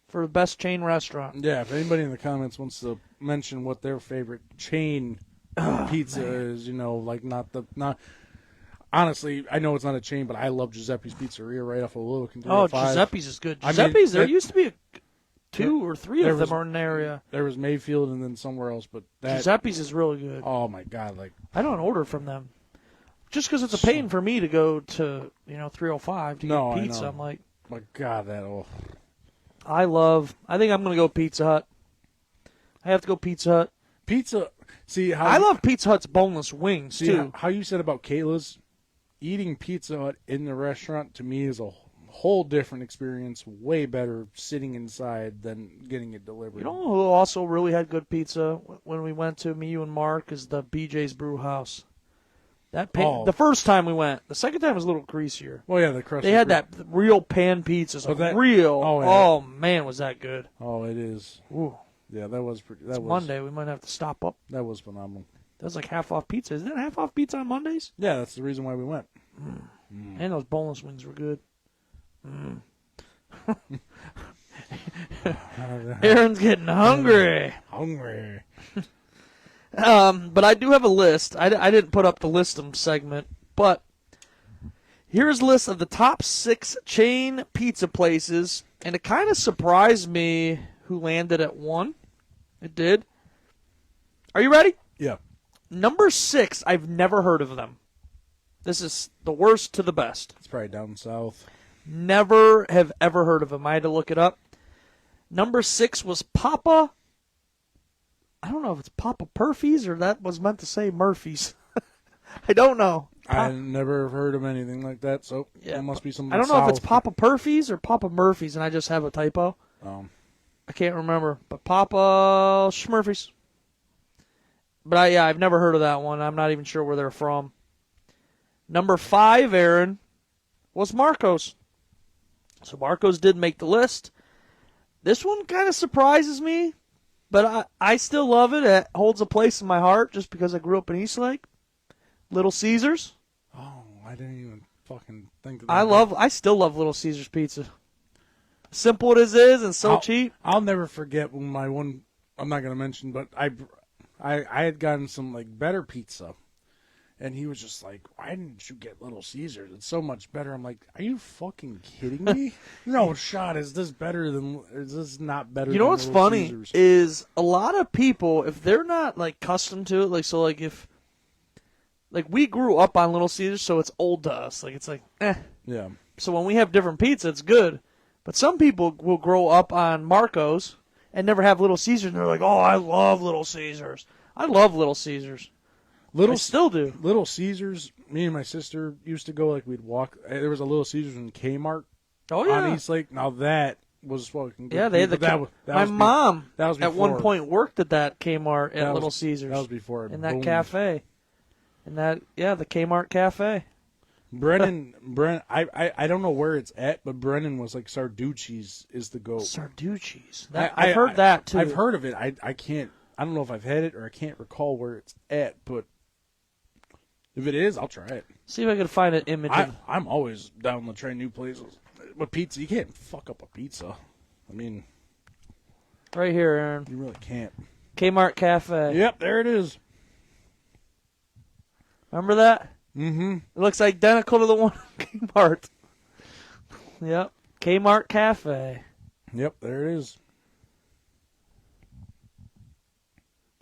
[SPEAKER 2] for the best chain restaurant.
[SPEAKER 3] Yeah, if anybody in the comments wants to mention what their favorite chain pizza is, like not. Honestly, I know it's not a chain, but I love Giuseppe's Pizzeria right off of Willowick and
[SPEAKER 2] Oh,
[SPEAKER 3] 305.
[SPEAKER 2] Giuseppe's is good.
[SPEAKER 3] I mean,
[SPEAKER 2] Giuseppe's, there
[SPEAKER 3] that-
[SPEAKER 2] used to be two or three
[SPEAKER 3] there
[SPEAKER 2] of them
[SPEAKER 3] was-
[SPEAKER 2] are in the area.
[SPEAKER 3] There was Mayfield and then somewhere else, but that.
[SPEAKER 2] Giuseppe's is really good.
[SPEAKER 3] Oh my God! Like
[SPEAKER 2] I don't order from them. Just because it's a pain for me to go to 305 to
[SPEAKER 3] No, I
[SPEAKER 2] get pizza.
[SPEAKER 3] know.
[SPEAKER 2] I'm like,
[SPEAKER 3] my God,
[SPEAKER 2] I think I'm gonna go Pizza Hut. I have to go Pizza Hut.
[SPEAKER 3] pizza. See how
[SPEAKER 2] I love Pizza Hut's boneless wings
[SPEAKER 3] See
[SPEAKER 2] too.
[SPEAKER 3] how you said about Kayla's eating Pizza Hut in the restaurant to me is whole different experience. Way better sitting inside than getting it delivered.
[SPEAKER 2] You know who also really had good pizza when we went to, me, you, and Mark, is the BJ's Brew House. The first time we went. The second time was a little greasier.
[SPEAKER 3] Well, yeah, the crust.
[SPEAKER 2] They had that real pan pizzas. Real.
[SPEAKER 3] Oh, yeah.
[SPEAKER 2] Oh, man, was that good.
[SPEAKER 3] Oh, it is.
[SPEAKER 2] Ooh.
[SPEAKER 3] Yeah, that was pretty.
[SPEAKER 2] It's Monday. We might have to stop up.
[SPEAKER 3] That was phenomenal.
[SPEAKER 2] That was like half-off pizza. Isn't that half-off pizza on Mondays?
[SPEAKER 3] Yeah, that's the reason why we went.
[SPEAKER 2] And those boneless wings were good. Aaron's getting hungry.
[SPEAKER 3] Hungry.
[SPEAKER 2] But I do have a list. I didn't put up the list segment, but here's a list of the top 6 chain pizza places, and it kind of surprised me who landed at 1. It did. Are you ready?
[SPEAKER 3] Yeah.
[SPEAKER 2] Number 6, I've never heard of them. This is the worst to the best.
[SPEAKER 3] It's probably down south.
[SPEAKER 2] Never have ever heard of them. I had to look it up. Number 6 was Papa. I don't know if it's Papa Perfy's or that was meant to say Murphy's. I don't know.
[SPEAKER 3] I never heard of anything like that, so it must be something
[SPEAKER 2] I don't know
[SPEAKER 3] south.
[SPEAKER 2] if it's Papa Perfy's or Papa Murphy's, and I just have a typo. I can't remember, but Papa Schmurphy's. But I've never heard of that one. I'm not even sure where they're from. Number 5, Aaron, was Marco's. So Marco's did make the list. This one kind of surprises me, but I still love it. It holds a place in my heart just because I grew up in Eastlake. Little Caesars.
[SPEAKER 3] Oh, I didn't even fucking think of that.
[SPEAKER 2] I still love Little Caesars pizza. Simple it is and so cheap.
[SPEAKER 3] I'll never forget when my one, I'm not going to mention, but I had gotten some like better pizza. And he was just like, why didn't you get Little Caesars? It's so much better. I'm like, are you fucking kidding me? No shot. Is this not better
[SPEAKER 2] You know
[SPEAKER 3] than
[SPEAKER 2] what's
[SPEAKER 3] Little
[SPEAKER 2] funny
[SPEAKER 3] Caesars?
[SPEAKER 2] is a lot of people, if they're not like accustomed to it, if we grew up on Little Caesars, so it's old to us. Like it's like, eh.
[SPEAKER 3] Yeah.
[SPEAKER 2] So when we have different pizza, it's good. But some people will grow up on Marco's and never have Little Caesars, and they're like, oh, I love Little Caesars. I love Little Caesars. I still do.
[SPEAKER 3] Little Caesars, me and my sister used to go, like, we'd walk. There was a Little Caesars in Kmart on Eastlake. Now, that was fucking good.
[SPEAKER 2] Yeah, they had my mom at one point worked at that Kmart at Little Caesars.
[SPEAKER 3] That was before.
[SPEAKER 2] In that cafe. The Kmart cafe.
[SPEAKER 3] Brennan, I don't know where it's at, but Brennan was like Sarducci's is the goat.
[SPEAKER 2] Sarducci's. I've heard that, too.
[SPEAKER 3] I've heard of it. I don't know if I've had it or I can't recall where it's at, but if it is, I'll try it.
[SPEAKER 2] See if I can find an image.
[SPEAKER 3] I'm always down to try new places. But pizza, you can't fuck up a pizza. I mean,
[SPEAKER 2] right here, Aaron.
[SPEAKER 3] You really can't.
[SPEAKER 2] Kmart Cafe.
[SPEAKER 3] Yep, there it is.
[SPEAKER 2] Remember that?
[SPEAKER 3] Mm-hmm.
[SPEAKER 2] It looks identical to the one at Kmart. Yep. Kmart Cafe.
[SPEAKER 3] Yep, there it is.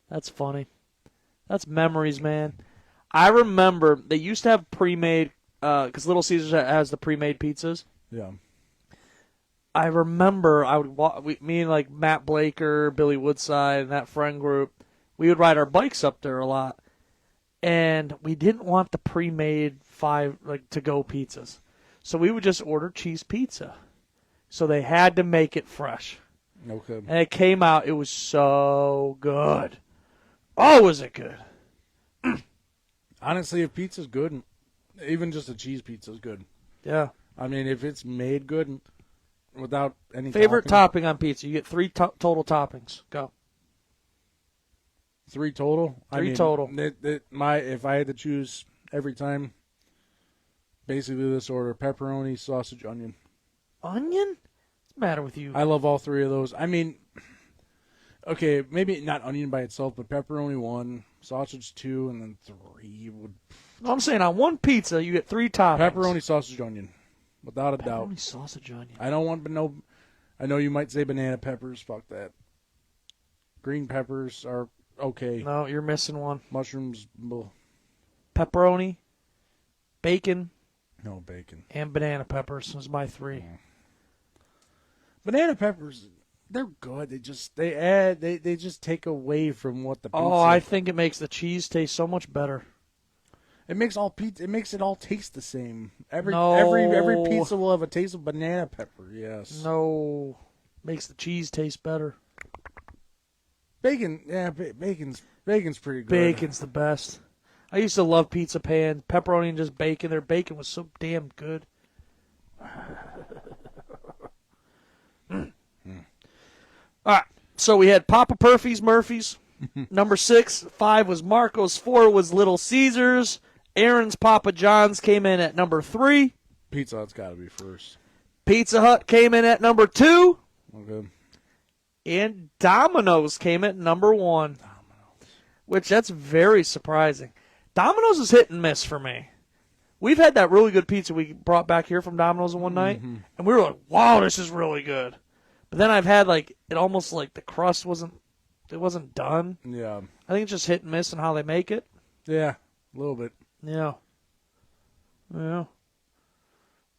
[SPEAKER 2] That's funny. That's memories, man. I remember they used to have pre-made, because Little Caesars has the pre-made pizzas.
[SPEAKER 3] Yeah.
[SPEAKER 2] I remember me and like Matt Blaker, Billy Woodside, and that friend group, we would ride our bikes up there a lot. And we didn't want the pre-made to-go pizzas. So we would just order cheese pizza. So they had to make it fresh.
[SPEAKER 3] Okay.
[SPEAKER 2] And it came out, it was so good. Oh, was it good?
[SPEAKER 3] Honestly, if pizza's good, even just a cheese pizza's good.
[SPEAKER 2] Yeah.
[SPEAKER 3] I mean, if it's made good without any
[SPEAKER 2] favorite topping on pizza. You get 3 total toppings. Go.
[SPEAKER 3] 3 total?
[SPEAKER 2] 3 total.
[SPEAKER 3] If I had to choose every time, basically this order: pepperoni, sausage, onion.
[SPEAKER 2] Onion? What's the matter with you?
[SPEAKER 3] I love all 3 of those. I mean, okay, maybe not onion by itself, but pepperoni 1, sausage 2, and then 3 would.
[SPEAKER 2] No, I'm saying on one pizza you get 3 toppings.
[SPEAKER 3] Pepperoni, sausage, onion, without a doubt.
[SPEAKER 2] Pepperoni, sausage, onion.
[SPEAKER 3] I don't want no. I know you might say banana peppers. Fuck that. Green peppers are okay.
[SPEAKER 2] No, you're missing one.
[SPEAKER 3] Mushrooms. Ugh.
[SPEAKER 2] Pepperoni, bacon.
[SPEAKER 3] No bacon.
[SPEAKER 2] And banana peppers is my 3.
[SPEAKER 3] Yeah. Banana peppers, they're good. They just take away from what the pizza.
[SPEAKER 2] Oh, I think it makes the cheese taste so much better.
[SPEAKER 3] It makes it all taste the same. Every
[SPEAKER 2] No.
[SPEAKER 3] pizza will have a taste of banana pepper. Yes.
[SPEAKER 2] No. Makes the cheese taste better.
[SPEAKER 3] Bacon. Yeah, bacon's pretty good.
[SPEAKER 2] Bacon's the best. I used to love pizza pan. Pepperoni and just bacon. Their bacon was so damn good. All right. So we had Papa Murphy's. Number 6. 5 was Marco's. 4 was Little Caesars. Aaron's Papa John's came in at number 3.
[SPEAKER 3] Pizza Hut's got to be first.
[SPEAKER 2] Pizza Hut came in at number 2.
[SPEAKER 3] Okay.
[SPEAKER 2] And Domino's came at number 1. Which, that's very surprising. Domino's is hit and miss for me. We've had that really good pizza we brought back here from Domino's one night, and we were like, wow, this is really good. But then I've had, like, it almost like the crust wasn't done.
[SPEAKER 3] Yeah.
[SPEAKER 2] I think it's just hit and miss in how they make it.
[SPEAKER 3] Yeah, a little bit.
[SPEAKER 2] Yeah. Yeah.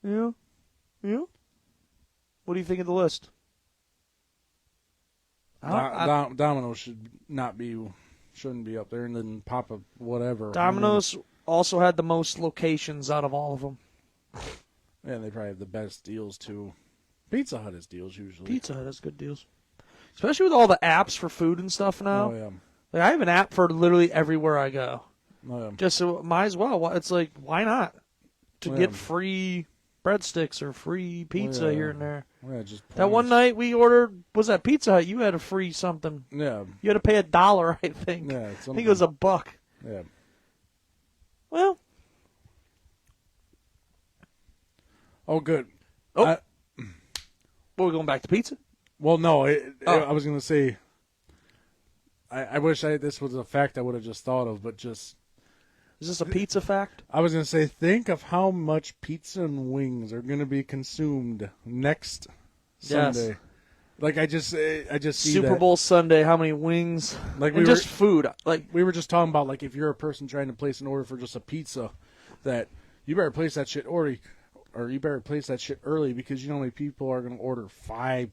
[SPEAKER 2] Yeah. Yeah. What do you think of the list?
[SPEAKER 3] Domino's shouldn't be up there, and then Papa whatever.
[SPEAKER 2] Domino's also had the most locations out of all of them.
[SPEAKER 3] Yeah, they probably have the best deals too. Pizza Hut has deals usually.
[SPEAKER 2] Pizza Hut has good deals. Especially with all the apps for food and stuff now.
[SPEAKER 3] Oh yeah.
[SPEAKER 2] Like, I have an app for literally everywhere I go.
[SPEAKER 3] Oh yeah.
[SPEAKER 2] Just so might as well. It's like, why not? To
[SPEAKER 3] Yeah.
[SPEAKER 2] get free breadsticks or free pizza
[SPEAKER 3] Yeah.
[SPEAKER 2] here and there.
[SPEAKER 3] Yeah, just
[SPEAKER 2] That one
[SPEAKER 3] points.
[SPEAKER 2] night we ordered, was that Pizza Hut? You had a free something.
[SPEAKER 3] Yeah.
[SPEAKER 2] You had to pay $1, I think.
[SPEAKER 3] Yeah.
[SPEAKER 2] I think it was $1.
[SPEAKER 3] Yeah.
[SPEAKER 2] Well,
[SPEAKER 3] Oh, good.
[SPEAKER 2] Oh.
[SPEAKER 3] I-
[SPEAKER 2] we're going back to pizza.
[SPEAKER 3] well, no.
[SPEAKER 2] Oh.
[SPEAKER 3] I was gonna say. I wish this was a fact I would have just thought of, but just
[SPEAKER 2] Is this a pizza fact?
[SPEAKER 3] I was gonna say, think of how much pizza and wings are gonna be consumed next
[SPEAKER 2] Yes.
[SPEAKER 3] Sunday. Like I just see
[SPEAKER 2] Super
[SPEAKER 3] that.
[SPEAKER 2] Bowl Sunday, how many wings?
[SPEAKER 3] Like
[SPEAKER 2] And just food. Like,
[SPEAKER 3] we were just talking about, like, if you're a person trying to place an order for just a pizza, that you better place that shit early, or you better place that shit early, because you know how many people are going to order 5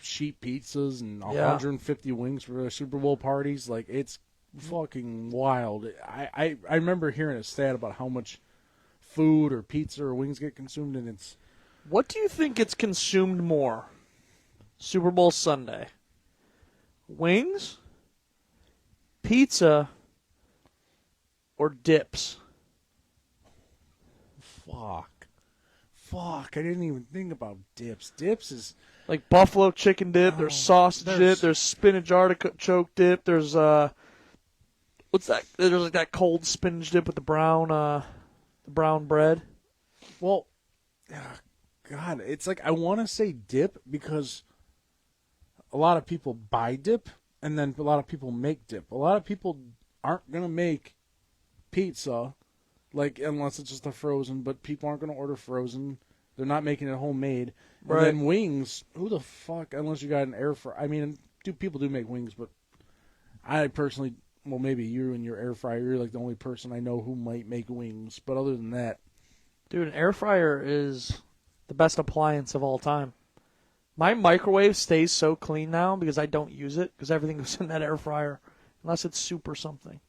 [SPEAKER 3] sheet pizzas and
[SPEAKER 2] Yeah.
[SPEAKER 3] 150 wings for their Super Bowl parties. Like, it's fucking wild. I remember hearing a stat about how much food or pizza or wings get consumed, and it's
[SPEAKER 2] what do you think gets consumed more? Super Bowl Sunday. Wings, pizza, or dips?
[SPEAKER 3] fuck. I didn't even think about dips. Dips is
[SPEAKER 2] Like buffalo chicken dip, there's sausage
[SPEAKER 3] there's-
[SPEAKER 2] dip, there's spinach artichoke dip, there's what's that? There's like that cold spinach dip with the brown bread.
[SPEAKER 3] well, God, it's like I want to say dip because a lot of people buy dip and then a lot of people make dip. A lot of people aren't going to make pizza, like, unless it's just a frozen, but people aren't going to order frozen. They're not making it homemade.
[SPEAKER 2] Right.
[SPEAKER 3] And then wings, who the fuck, unless you got an air fryer. I mean, people do make wings, but I personally, well, maybe you and your air fryer, you're like the only person I know who might make wings. But other than that,
[SPEAKER 2] Dude, an air fryer is the best appliance of all time. My microwave stays so clean now because I don't use it because everything goes in that air fryer unless it's soup or something.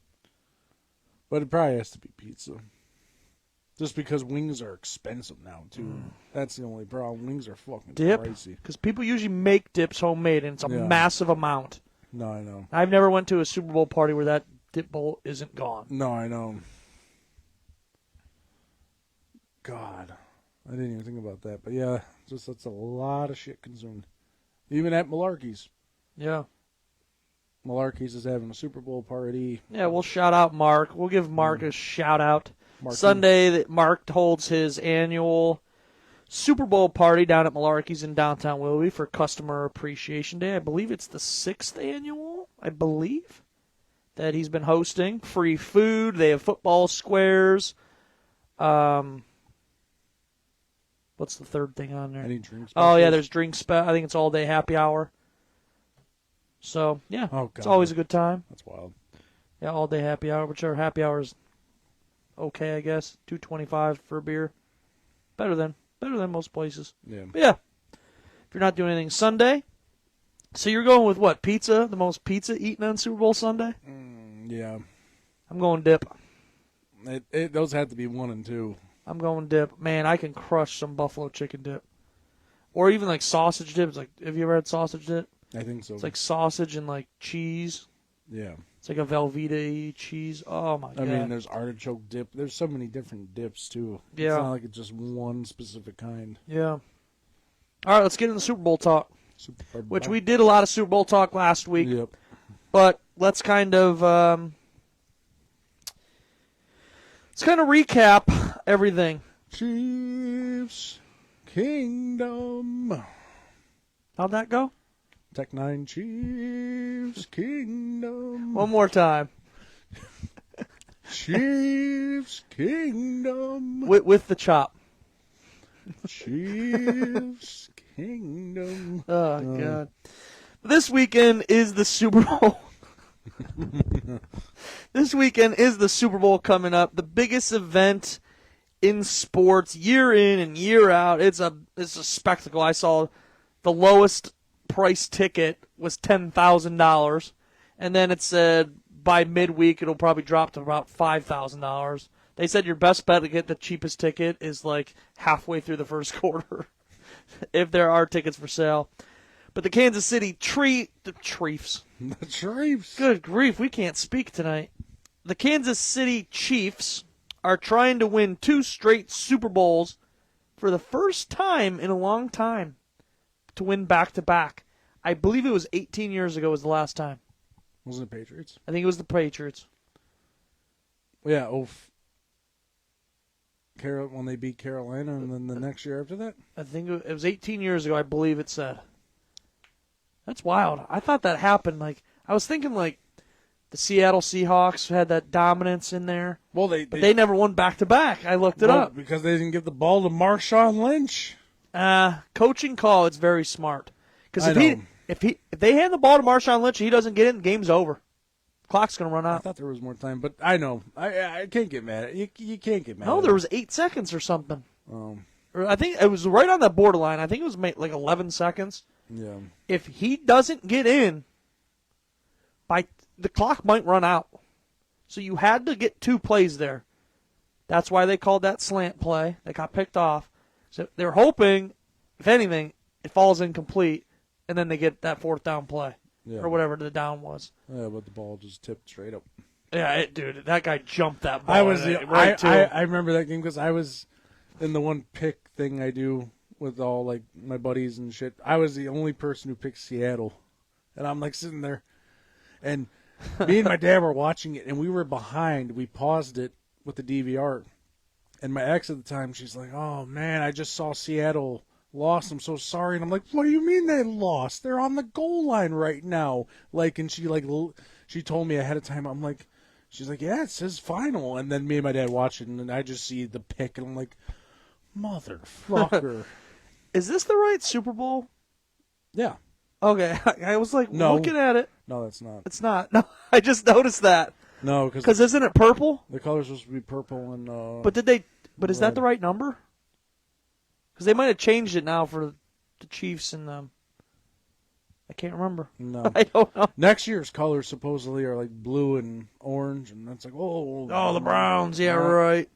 [SPEAKER 3] but it probably has to be pizza. Just because wings are expensive now, too. That's the only problem. Wings are fucking
[SPEAKER 2] Dip?
[SPEAKER 3] pricey.
[SPEAKER 2] Because people usually make dips homemade and it's a
[SPEAKER 3] Yeah.
[SPEAKER 2] massive amount.
[SPEAKER 3] No, I know.
[SPEAKER 2] I've never went to a Super Bowl party where that dip bowl isn't gone.
[SPEAKER 3] No, I know. God. I didn't even think about that. But yeah, just that's a lot of shit consumed. Even at Malarkey's.
[SPEAKER 2] Yeah.
[SPEAKER 3] Malarkey's is having a Super Bowl party.
[SPEAKER 2] Yeah, we'll shout out Mark. We'll give Mark a shout out.
[SPEAKER 3] Marky.
[SPEAKER 2] Sunday, that Mark holds his annual Super Bowl party down at Malarkey's in downtown Willoughby for Customer Appreciation Day. I believe it's the 6th annual, that he's been hosting. Free food. They have football squares. What's the third thing on there?
[SPEAKER 3] Any drinks?
[SPEAKER 2] Oh, yeah, there's drinks. I think it's all day happy hour. So, yeah,
[SPEAKER 3] Oh,
[SPEAKER 2] it's
[SPEAKER 3] God.
[SPEAKER 2] always a good time.
[SPEAKER 3] That's wild.
[SPEAKER 2] Yeah, all day happy hour, whichever happy hour is okay, I guess. $2.25 for a beer. Better than most places.
[SPEAKER 3] Yeah.
[SPEAKER 2] But yeah, if you're not doing anything Sunday, so you're going with what? Pizza? The most pizza eaten on Super Bowl Sunday?
[SPEAKER 3] Yeah.
[SPEAKER 2] I'm going dip.
[SPEAKER 3] Those had to be 1 and 2.
[SPEAKER 2] I'm going dip. Man, I can crush some buffalo chicken dip. Or even like sausage dip. It's like, have you ever had sausage dip?
[SPEAKER 3] I think so.
[SPEAKER 2] It's like sausage and like cheese.
[SPEAKER 3] Yeah.
[SPEAKER 2] It's like a Velveeta cheese. Oh my god.
[SPEAKER 3] I mean, there's artichoke dip. There's so many different dips too.
[SPEAKER 2] Yeah.
[SPEAKER 3] It's not like it's just one specific kind.
[SPEAKER 2] Yeah. All right, let's get into Super Bowl talk.
[SPEAKER 3] Super Bowl.
[SPEAKER 2] Which we did a lot of Super Bowl talk last week.
[SPEAKER 3] Yep.
[SPEAKER 2] But let's kind of recap everything.
[SPEAKER 3] Chiefs Kingdom.
[SPEAKER 2] How'd that go?
[SPEAKER 3] Tech 9 Chiefs Kingdom.
[SPEAKER 2] One more time.
[SPEAKER 3] Chiefs Kingdom.
[SPEAKER 2] With the chop.
[SPEAKER 3] Chiefs Kingdom.
[SPEAKER 2] Oh, God. This weekend is the Super Bowl. This weekend is the Super Bowl coming up. The biggest event in sports, year in and year out. It's a spectacle. I saw the lowest price ticket was $10,000, and then it said by midweek it'll probably drop to about $5,000. They said your best bet to get the cheapest ticket is like halfway through the first quarter, if there are tickets for sale. But the Kansas City Chiefs.
[SPEAKER 3] The Chiefs.
[SPEAKER 2] Good grief, we can't speak tonight. The Kansas City Chiefs are trying to win 2 straight Super Bowls for the first time in a long time to win back-to-back. I believe it was 18 years ago was the last time.
[SPEAKER 3] Wasn't it Patriots?
[SPEAKER 2] I think it was the Patriots.
[SPEAKER 3] Yeah, when they beat Carolina, and then the next year after that?
[SPEAKER 2] I think it was 18 years ago, I believe it said. That's wild. I thought that happened. Like, I was thinking like the Seattle Seahawks had that dominance in there.
[SPEAKER 3] Well,
[SPEAKER 2] but they never won back-to-back. I looked it up.
[SPEAKER 3] Because they didn't give the ball to Marshawn Lynch.
[SPEAKER 2] Coaching call, it's very smart. Because if they hand the ball to Marshawn Lynch and he doesn't get it, game's over. Clock's going to run out.
[SPEAKER 3] I thought there was more time, but I know. I can't get mad at it. You can't get mad at it.
[SPEAKER 2] No, there was 8 seconds or something.
[SPEAKER 3] Or
[SPEAKER 2] I think it was right on that borderline. I think it was like 11 seconds.
[SPEAKER 3] Yeah.
[SPEAKER 2] If he doesn't get in, the clock might run out. So you had to get 2 plays there. That's why they called that slant play. They got picked off. So they're hoping, if anything, it falls incomplete, and then they get that 4th down play.
[SPEAKER 3] Yeah.
[SPEAKER 2] Or whatever the down was.
[SPEAKER 3] Yeah, but the ball just tipped straight up.
[SPEAKER 2] Yeah, dude, that guy jumped that ball.
[SPEAKER 3] I remember that game because I was in the one pick thing I do with all like my buddies and shit. I was the only person who picked Seattle, and I'm like sitting there, and me and my dad were watching it, and we were behind. We paused it with the DVR, and my ex at the time, she's like, "Oh man, I just saw Seattle lost. I'm so sorry." And I'm like, "What do you mean they lost? They're on the goal line right now." Like, and she told me ahead of time. I'm like, she's like, "Yeah, it says final." And then me and my dad watch it, and then I just see the pick, and I'm like, "Motherfucker."
[SPEAKER 2] Is this the right Super Bowl?
[SPEAKER 3] Yeah.
[SPEAKER 2] Okay, I was like looking at it.
[SPEAKER 3] No, that's not.
[SPEAKER 2] It's not. No, I just noticed that.
[SPEAKER 3] No,
[SPEAKER 2] because isn't it purple?
[SPEAKER 3] The color's supposed to be purple and.
[SPEAKER 2] But is that the right number? Because they might have changed it now for the Chiefs and I can't remember.
[SPEAKER 3] No,
[SPEAKER 2] I don't know.
[SPEAKER 3] Next year's colors supposedly are like blue and orange, and that's like
[SPEAKER 2] the Browns. Yeah, right.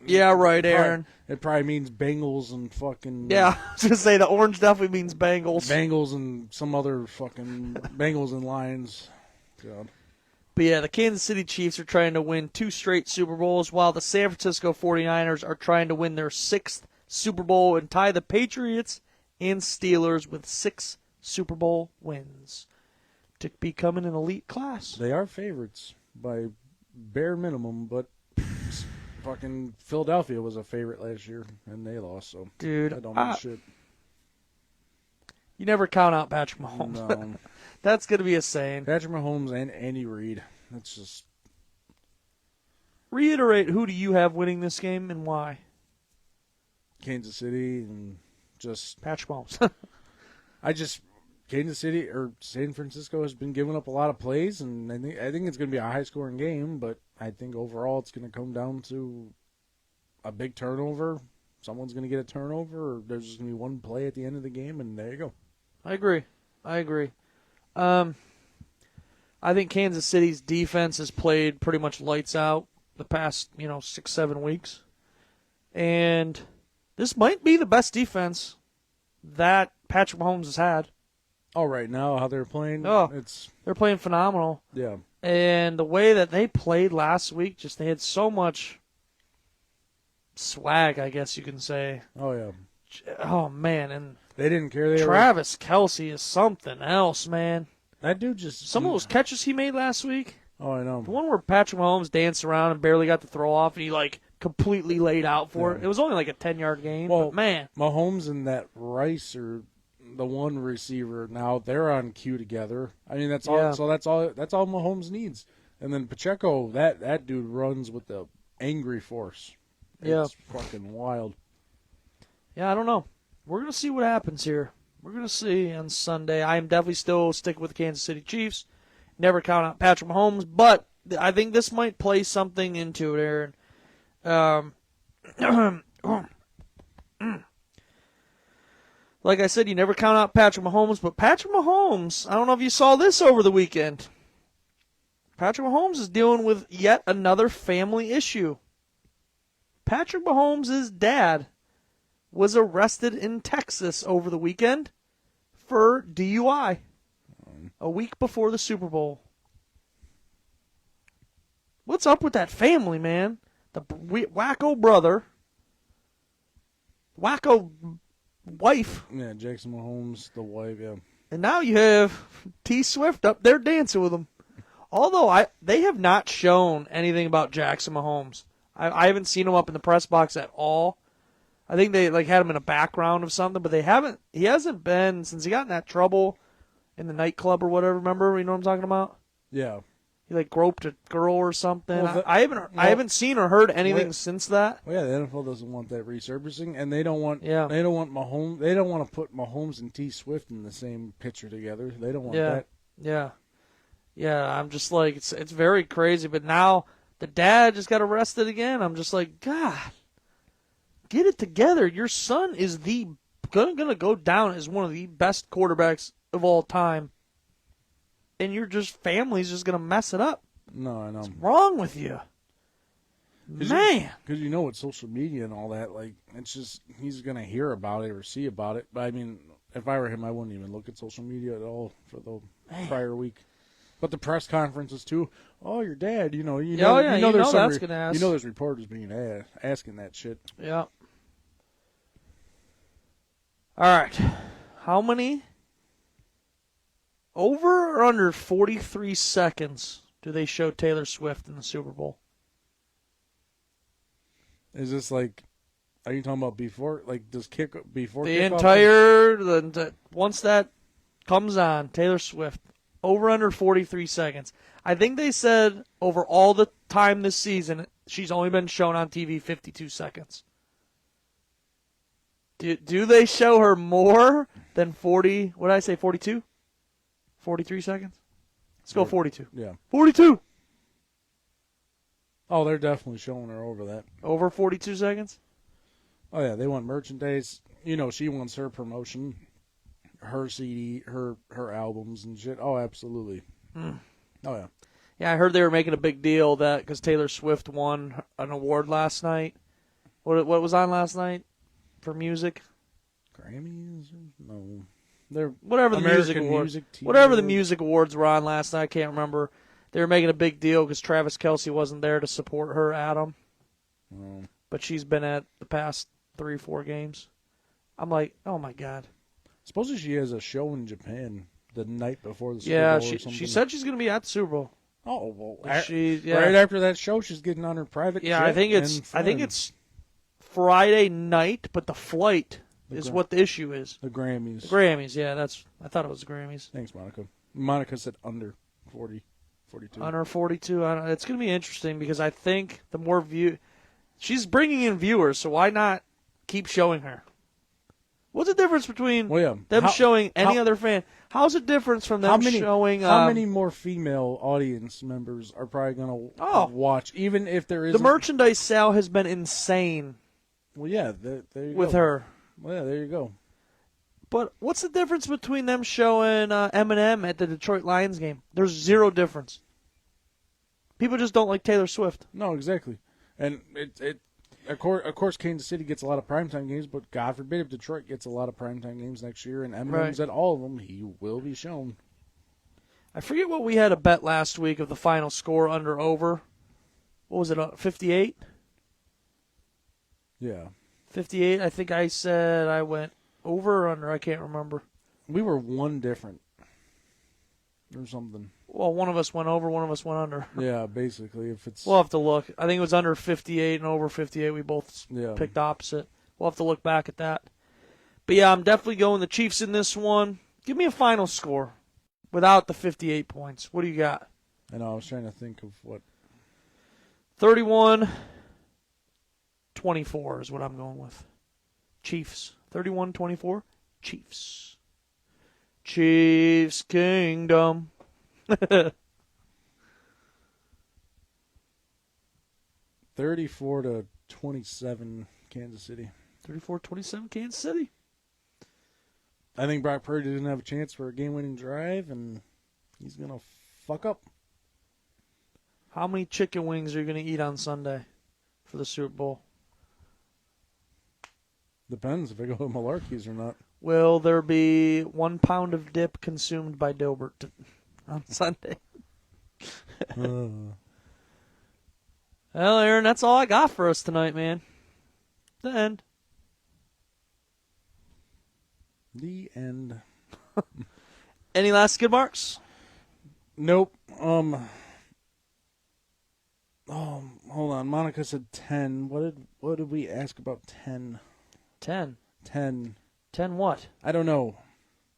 [SPEAKER 2] Yeah, right, Aaron.
[SPEAKER 3] It probably means Bengals and fucking.
[SPEAKER 2] Yeah, I was gonna say the orange definitely means Bengals.
[SPEAKER 3] Bengals and some other fucking Bengals and Lions. God.
[SPEAKER 2] But yeah, the Kansas City Chiefs are trying to win 2 straight Super Bowls, while the San Francisco 49ers are trying to win their 6th Super Bowl and tie the Patriots and Steelers with 6 Super Bowl wins to become an elite class.
[SPEAKER 3] They are favorites by bare minimum, but fucking Philadelphia was a favorite last year, and they lost, so
[SPEAKER 2] dude,
[SPEAKER 3] I don't know shit.
[SPEAKER 2] You never count out Patrick Mahomes.
[SPEAKER 3] No.
[SPEAKER 2] That's going to be a saying.
[SPEAKER 3] Patrick Mahomes and Andy Reid. That's just...
[SPEAKER 2] Reiterate, who do you have winning this game and why?
[SPEAKER 3] Kansas City and just...
[SPEAKER 2] Patrick Mahomes.
[SPEAKER 3] Kansas City or San Francisco has been giving up a lot of plays, and I think it's going to be a high-scoring game, but I think overall it's going to come down to a big turnover. Someone's going to get a turnover, or there's just going to be one play at the end of the game, and there you go.
[SPEAKER 2] I agree. I think Kansas City's defense has played pretty much lights out. the past 6-7 weeks, and this might be the best defense that Patrick Mahomes has had.
[SPEAKER 3] Oh, right now how they're playing,
[SPEAKER 2] They're playing phenomenal.
[SPEAKER 3] Yeah.
[SPEAKER 2] And the way that they played last week, just they had so much swag, I guess you can say.
[SPEAKER 3] Oh yeah.
[SPEAKER 2] Oh man, and
[SPEAKER 3] They didn't care.
[SPEAKER 2] Travis Kelce is something else, man.
[SPEAKER 3] That dude just
[SPEAKER 2] Some of those catches he made last week.
[SPEAKER 3] Oh, I know.
[SPEAKER 2] The one where Patrick Mahomes danced around and barely got the throw off, and he completely laid out for it. It was only like a 10-yard gain,
[SPEAKER 3] Well,
[SPEAKER 2] but man,
[SPEAKER 3] Mahomes and that Rice are the one receiver now. They're on cue together. I mean, that's all.
[SPEAKER 2] Yeah.
[SPEAKER 3] So that's all Mahomes needs. And then Pacheco, that dude runs with the angry force.
[SPEAKER 2] Yeah.
[SPEAKER 3] It's fucking wild.
[SPEAKER 2] yeah, I don't know. We're gonna see what happens here. We're gonna see on Sunday. I am definitely still sticking with the Kansas City Chiefs. Never count out Patrick Mahomes, but I think this might play something into it, Aaron. Like I said, you never count out Patrick Mahomes, but Patrick Mahomes, I don't know if you saw this over the weekend. Patrick Mahomes is dealing with yet another family issue. Patrick Mahomes' dad was arrested in Texas over the weekend for DUI a week before the Super Bowl. What's up with that family, man? The wacko brother, wacko wife,
[SPEAKER 3] Yeah, Jackson Mahomes, the wife. Yeah.
[SPEAKER 2] and now you have T Swift up there dancing with him. Although they have not shown anything about Jackson Mahomes. I haven't seen him up in the press box at all. I think they had him in a background of something, but they haven't. He hasn't been since he got in that trouble in the nightclub or whatever. Remember, you know what I'm talking about?
[SPEAKER 3] Yeah.
[SPEAKER 2] He groped a girl or something.
[SPEAKER 3] Well,
[SPEAKER 2] I haven't seen or heard anything since that.
[SPEAKER 3] Well, yeah, the NFL doesn't want that resurfacing, and they don't want.
[SPEAKER 2] Yeah.
[SPEAKER 3] They don't want Mahomes. They don't want to put Mahomes and T Swift in the same picture together. They don't want that.
[SPEAKER 2] Yeah. I'm just like it's very crazy. But now the dad just got arrested again. I'm just like, God, get it together. Your son is gonna go down as one of the best quarterbacks of all time. And your family's just going to mess it up.
[SPEAKER 3] No, I know.
[SPEAKER 2] What's wrong with you? Man.
[SPEAKER 3] Because with social media and all that, it's just, he's going to hear about it or see about it. But, I mean, if I were him, I wouldn't even look at social media at all for the prior week. But the press conferences, too. Oh, your dad,
[SPEAKER 2] that's going to ask.
[SPEAKER 3] There's reporters being asking that shit.
[SPEAKER 2] Yeah. All right. How many... Over or under 43 seconds do they show Taylor Swift in the Super Bowl?
[SPEAKER 3] Is this are you talking about before, does before
[SPEAKER 2] the
[SPEAKER 3] kickoff?
[SPEAKER 2] entire, once that comes on, Taylor Swift, over under 43 seconds. I think they said over all the time this season, she's only been shown on TV 52 seconds. Do they show her more than 40, what did I say, 42? 43 seconds? Let's go 42.
[SPEAKER 3] Yeah.
[SPEAKER 2] 42!
[SPEAKER 3] Oh, they're definitely showing her over that.
[SPEAKER 2] Over 42 seconds?
[SPEAKER 3] Oh, yeah, they want merchandise. She wants her promotion, her CD, her albums and shit. Oh, absolutely. Oh, yeah.
[SPEAKER 2] Yeah, I heard they were making a big deal that because Taylor Swift won an award last night. What was on last night for music?
[SPEAKER 3] Grammys? No. They're
[SPEAKER 2] whatever the
[SPEAKER 3] American
[SPEAKER 2] music awards,
[SPEAKER 3] music
[SPEAKER 2] whatever the music awards were on last night, I can't remember. They were making a big deal because Travis Kelce wasn't there to support her, Adam.
[SPEAKER 3] Oh.
[SPEAKER 2] But she's been at the past 3-4 games. I'm like, oh my God.
[SPEAKER 3] Supposedly she has a show in Japan the night before the Super
[SPEAKER 2] Yeah,
[SPEAKER 3] Bowl or something.
[SPEAKER 2] she said she's going to be at the Super Bowl.
[SPEAKER 3] Oh well,
[SPEAKER 2] right
[SPEAKER 3] after that show, she's getting on her private.
[SPEAKER 2] Yeah,
[SPEAKER 3] jet
[SPEAKER 2] I think
[SPEAKER 3] and
[SPEAKER 2] it's Friday night, but the flight is what the issue is.
[SPEAKER 3] The Grammys.
[SPEAKER 2] The Grammys, yeah, I thought it was the Grammys.
[SPEAKER 3] Thanks, Monica. Monica said under 40, 42.
[SPEAKER 2] Under 42. It's going to be interesting because I think the more she's bringing in viewers, so why not keep showing her? What's the difference between them showing any other fan? How's the difference from them showing...
[SPEAKER 3] how many more female audience members are probably going to watch, even if there is...
[SPEAKER 2] The merchandise sale has been insane.
[SPEAKER 3] Well, yeah, there you go.
[SPEAKER 2] With her.
[SPEAKER 3] Well, yeah, there you go.
[SPEAKER 2] But what's the difference between them showing Eminem at the Detroit Lions game? There's zero difference. People just don't like Taylor Swift.
[SPEAKER 3] No, exactly. And of course, Kansas City gets a lot of primetime games, but God forbid if Detroit gets a lot of primetime games next year and Eminem's at all of them, he will be shown.
[SPEAKER 2] I forget what we had a bet last week of the final score under over. What was it, 58?
[SPEAKER 3] Yeah.
[SPEAKER 2] 58, I think I said I went over or under, I can't remember.
[SPEAKER 3] We were one different or something.
[SPEAKER 2] Well, one of us went over, one of us went under.
[SPEAKER 3] Yeah, basically. If it's
[SPEAKER 2] We'll have to look. I think it was under 58 and over 58. We both picked opposite. We'll have to look back at that. But yeah, I'm definitely going the Chiefs in this one. Give me a final score without the 58 points. What do you got?
[SPEAKER 3] I know, I was trying to think of what.
[SPEAKER 2] 31-24 is what I'm going with. Chiefs. 31-24. Chiefs. Chiefs Kingdom.
[SPEAKER 3] 34-27 Kansas City.
[SPEAKER 2] 34-27 Kansas City.
[SPEAKER 3] I think Brock Purdy doesn't have a chance for a game-winning drive, and he's going to fuck up.
[SPEAKER 2] How many chicken wings are you going to eat on Sunday for the Super Bowl?
[SPEAKER 3] Depends if I go to Malarkey's or not.
[SPEAKER 2] Will there be 1 pound of dip consumed by Dilbert on Sunday? Well, Aaron, that's all I got for us tonight, man. The end.
[SPEAKER 3] The end.
[SPEAKER 2] Any last skid marks?
[SPEAKER 3] Nope. Hold on. Monica said 10. What did we ask about 10?
[SPEAKER 2] 10.
[SPEAKER 3] 10.
[SPEAKER 2] 10 what?
[SPEAKER 3] I don't know.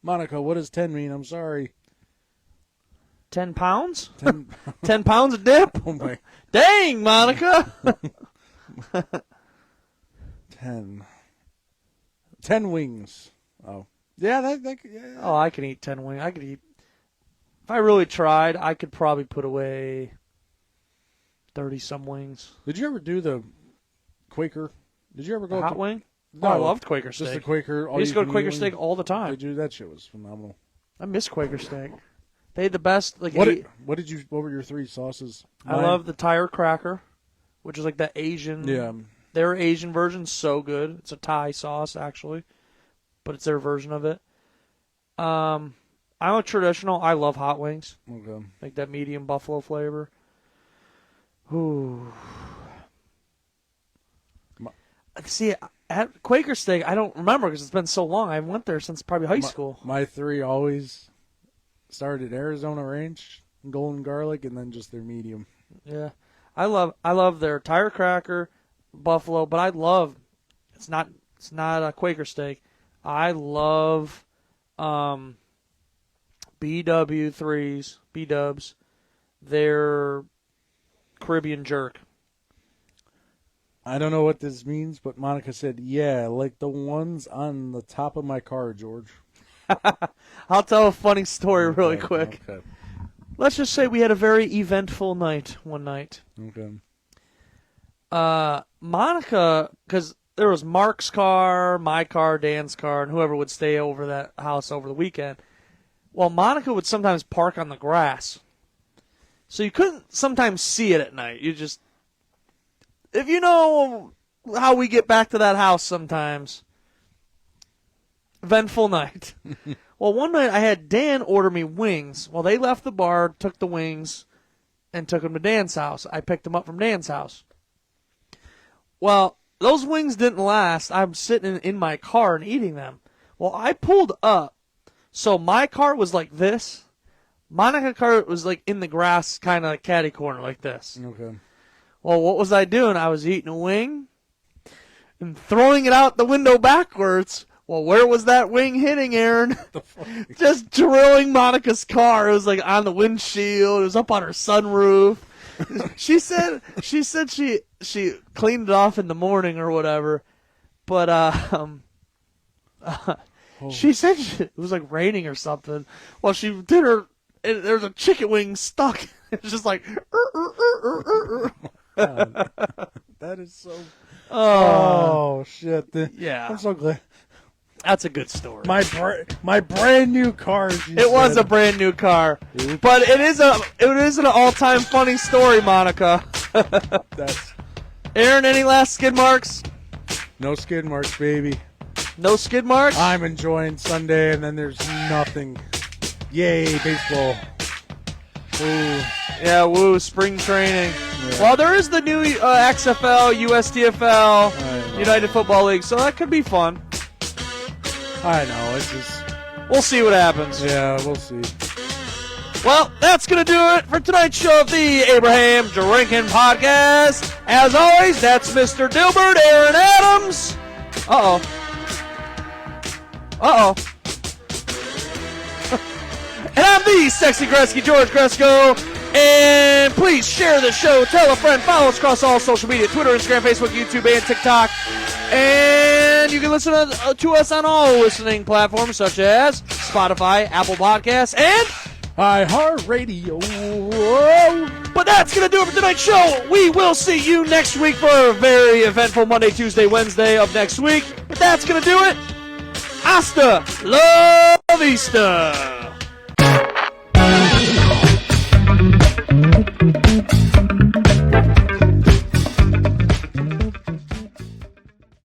[SPEAKER 3] Monica, what does 10 mean? I'm sorry.
[SPEAKER 2] 10 pounds?
[SPEAKER 3] 10.
[SPEAKER 2] 10 pounds of dip?
[SPEAKER 3] Oh my.
[SPEAKER 2] Dang, Monica!
[SPEAKER 3] 10. 10 wings. Oh. Yeah, yeah.
[SPEAKER 2] Oh, I can eat 10 wings. I could eat. If I really tried, I could probably put away 30-some wings.
[SPEAKER 3] Did you ever do the Quaker? Did you ever go
[SPEAKER 2] A hot
[SPEAKER 3] to
[SPEAKER 2] wing?
[SPEAKER 3] No,
[SPEAKER 2] Oh, I loved Quaker steak.
[SPEAKER 3] Just the Quaker.
[SPEAKER 2] I used to go to Quaker steak all the
[SPEAKER 3] They
[SPEAKER 2] time.
[SPEAKER 3] do that shit was phenomenal.
[SPEAKER 2] I miss Quaker steak. They had the best. Like
[SPEAKER 3] What were your 3 sauces?
[SPEAKER 2] I love the tire cracker, which is like that Asian.
[SPEAKER 3] Yeah.
[SPEAKER 2] Their Asian version's so good. It's a Thai sauce actually, but it's their version of it. I'm a traditional. I love hot wings.
[SPEAKER 3] Okay.
[SPEAKER 2] Like that medium buffalo flavor. Ooh. See, at Quaker Steak, I don't remember because it's been so long. I went there since probably high school.
[SPEAKER 3] My 3 always started at Arizona Ranch, golden garlic, and then just their medium.
[SPEAKER 2] Yeah, I love their tire cracker, buffalo, but it's not a Quaker Steak. I love BW3s, B-dubs, their Caribbean jerk.
[SPEAKER 3] I don't know what this means, but Monica said, yeah, like the ones on the top of my car, George.
[SPEAKER 2] I'll tell a funny story really quick.
[SPEAKER 3] Okay.
[SPEAKER 2] Let's just say we had a very eventful night one night.
[SPEAKER 3] Okay.
[SPEAKER 2] Monica, because there was Mark's car, my car, Dan's car, and whoever would stay over that house over the weekend. Well, Monica would sometimes park on the grass. So you couldn't sometimes see it at night. You just... If you know how we get back to that house sometimes, eventful night. Well, one night I had Dan order me wings. Well, they left the bar, took the wings, and took them to Dan's house. I picked them up from Dan's house. Well, those wings didn't last. I'm sitting in my car and eating them. Well, I pulled up, so my car was like this. Monica's car was like in the grass, kind of like catty corner like this.
[SPEAKER 3] Okay.
[SPEAKER 2] Well, what was I doing? I was eating a wing and throwing it out the window backwards. Well, where was that wing hitting, Aaron? Just drilling Monica's car. It was like on the windshield. It was up on her sunroof. She said she cleaned it off in the morning or whatever. But she said it was like raining or something. Well, she did her. There's a chicken wing stuck. It's just like.
[SPEAKER 3] That is so. Oh shit!
[SPEAKER 2] Yeah.
[SPEAKER 3] I'm so glad.
[SPEAKER 2] That's a good story.
[SPEAKER 3] My brand new car.
[SPEAKER 2] It was a brand new car, but it is an all-time funny story, Monica.
[SPEAKER 3] That's
[SPEAKER 2] Aaron, any last skid marks?
[SPEAKER 3] no skid marks, baby.
[SPEAKER 2] No skid marks?
[SPEAKER 3] I'm enjoying Sunday, and then there's nothing. Yay, baseball. Ooh.
[SPEAKER 2] Yeah, woo, spring training.
[SPEAKER 3] Yeah.
[SPEAKER 2] Well, there is the new XFL, USDFL,
[SPEAKER 3] I know.
[SPEAKER 2] United Football League, so that could be fun.
[SPEAKER 3] I know, it's just,
[SPEAKER 2] We'll see what happens.
[SPEAKER 3] yeah, we'll see.
[SPEAKER 2] Well, that's going to do it for tonight's show of the Abraham Drinking Podcast. As always, that's Mr. Dilbert, Aaron Adams. Uh-oh. And I'm the sexy Gretzky, George Gresko. And please share the show, tell a friend, follow us across all social media, Twitter, Instagram, Facebook, YouTube, and TikTok. And you can listen to us on all listening platforms such as Spotify, Apple Podcasts, and
[SPEAKER 3] iHeartRadio.
[SPEAKER 2] But that's going to do it for tonight's show. We will see you next week for a very eventful Monday, Tuesday, Wednesday of next week. But that's going to do it. Hasta la vista.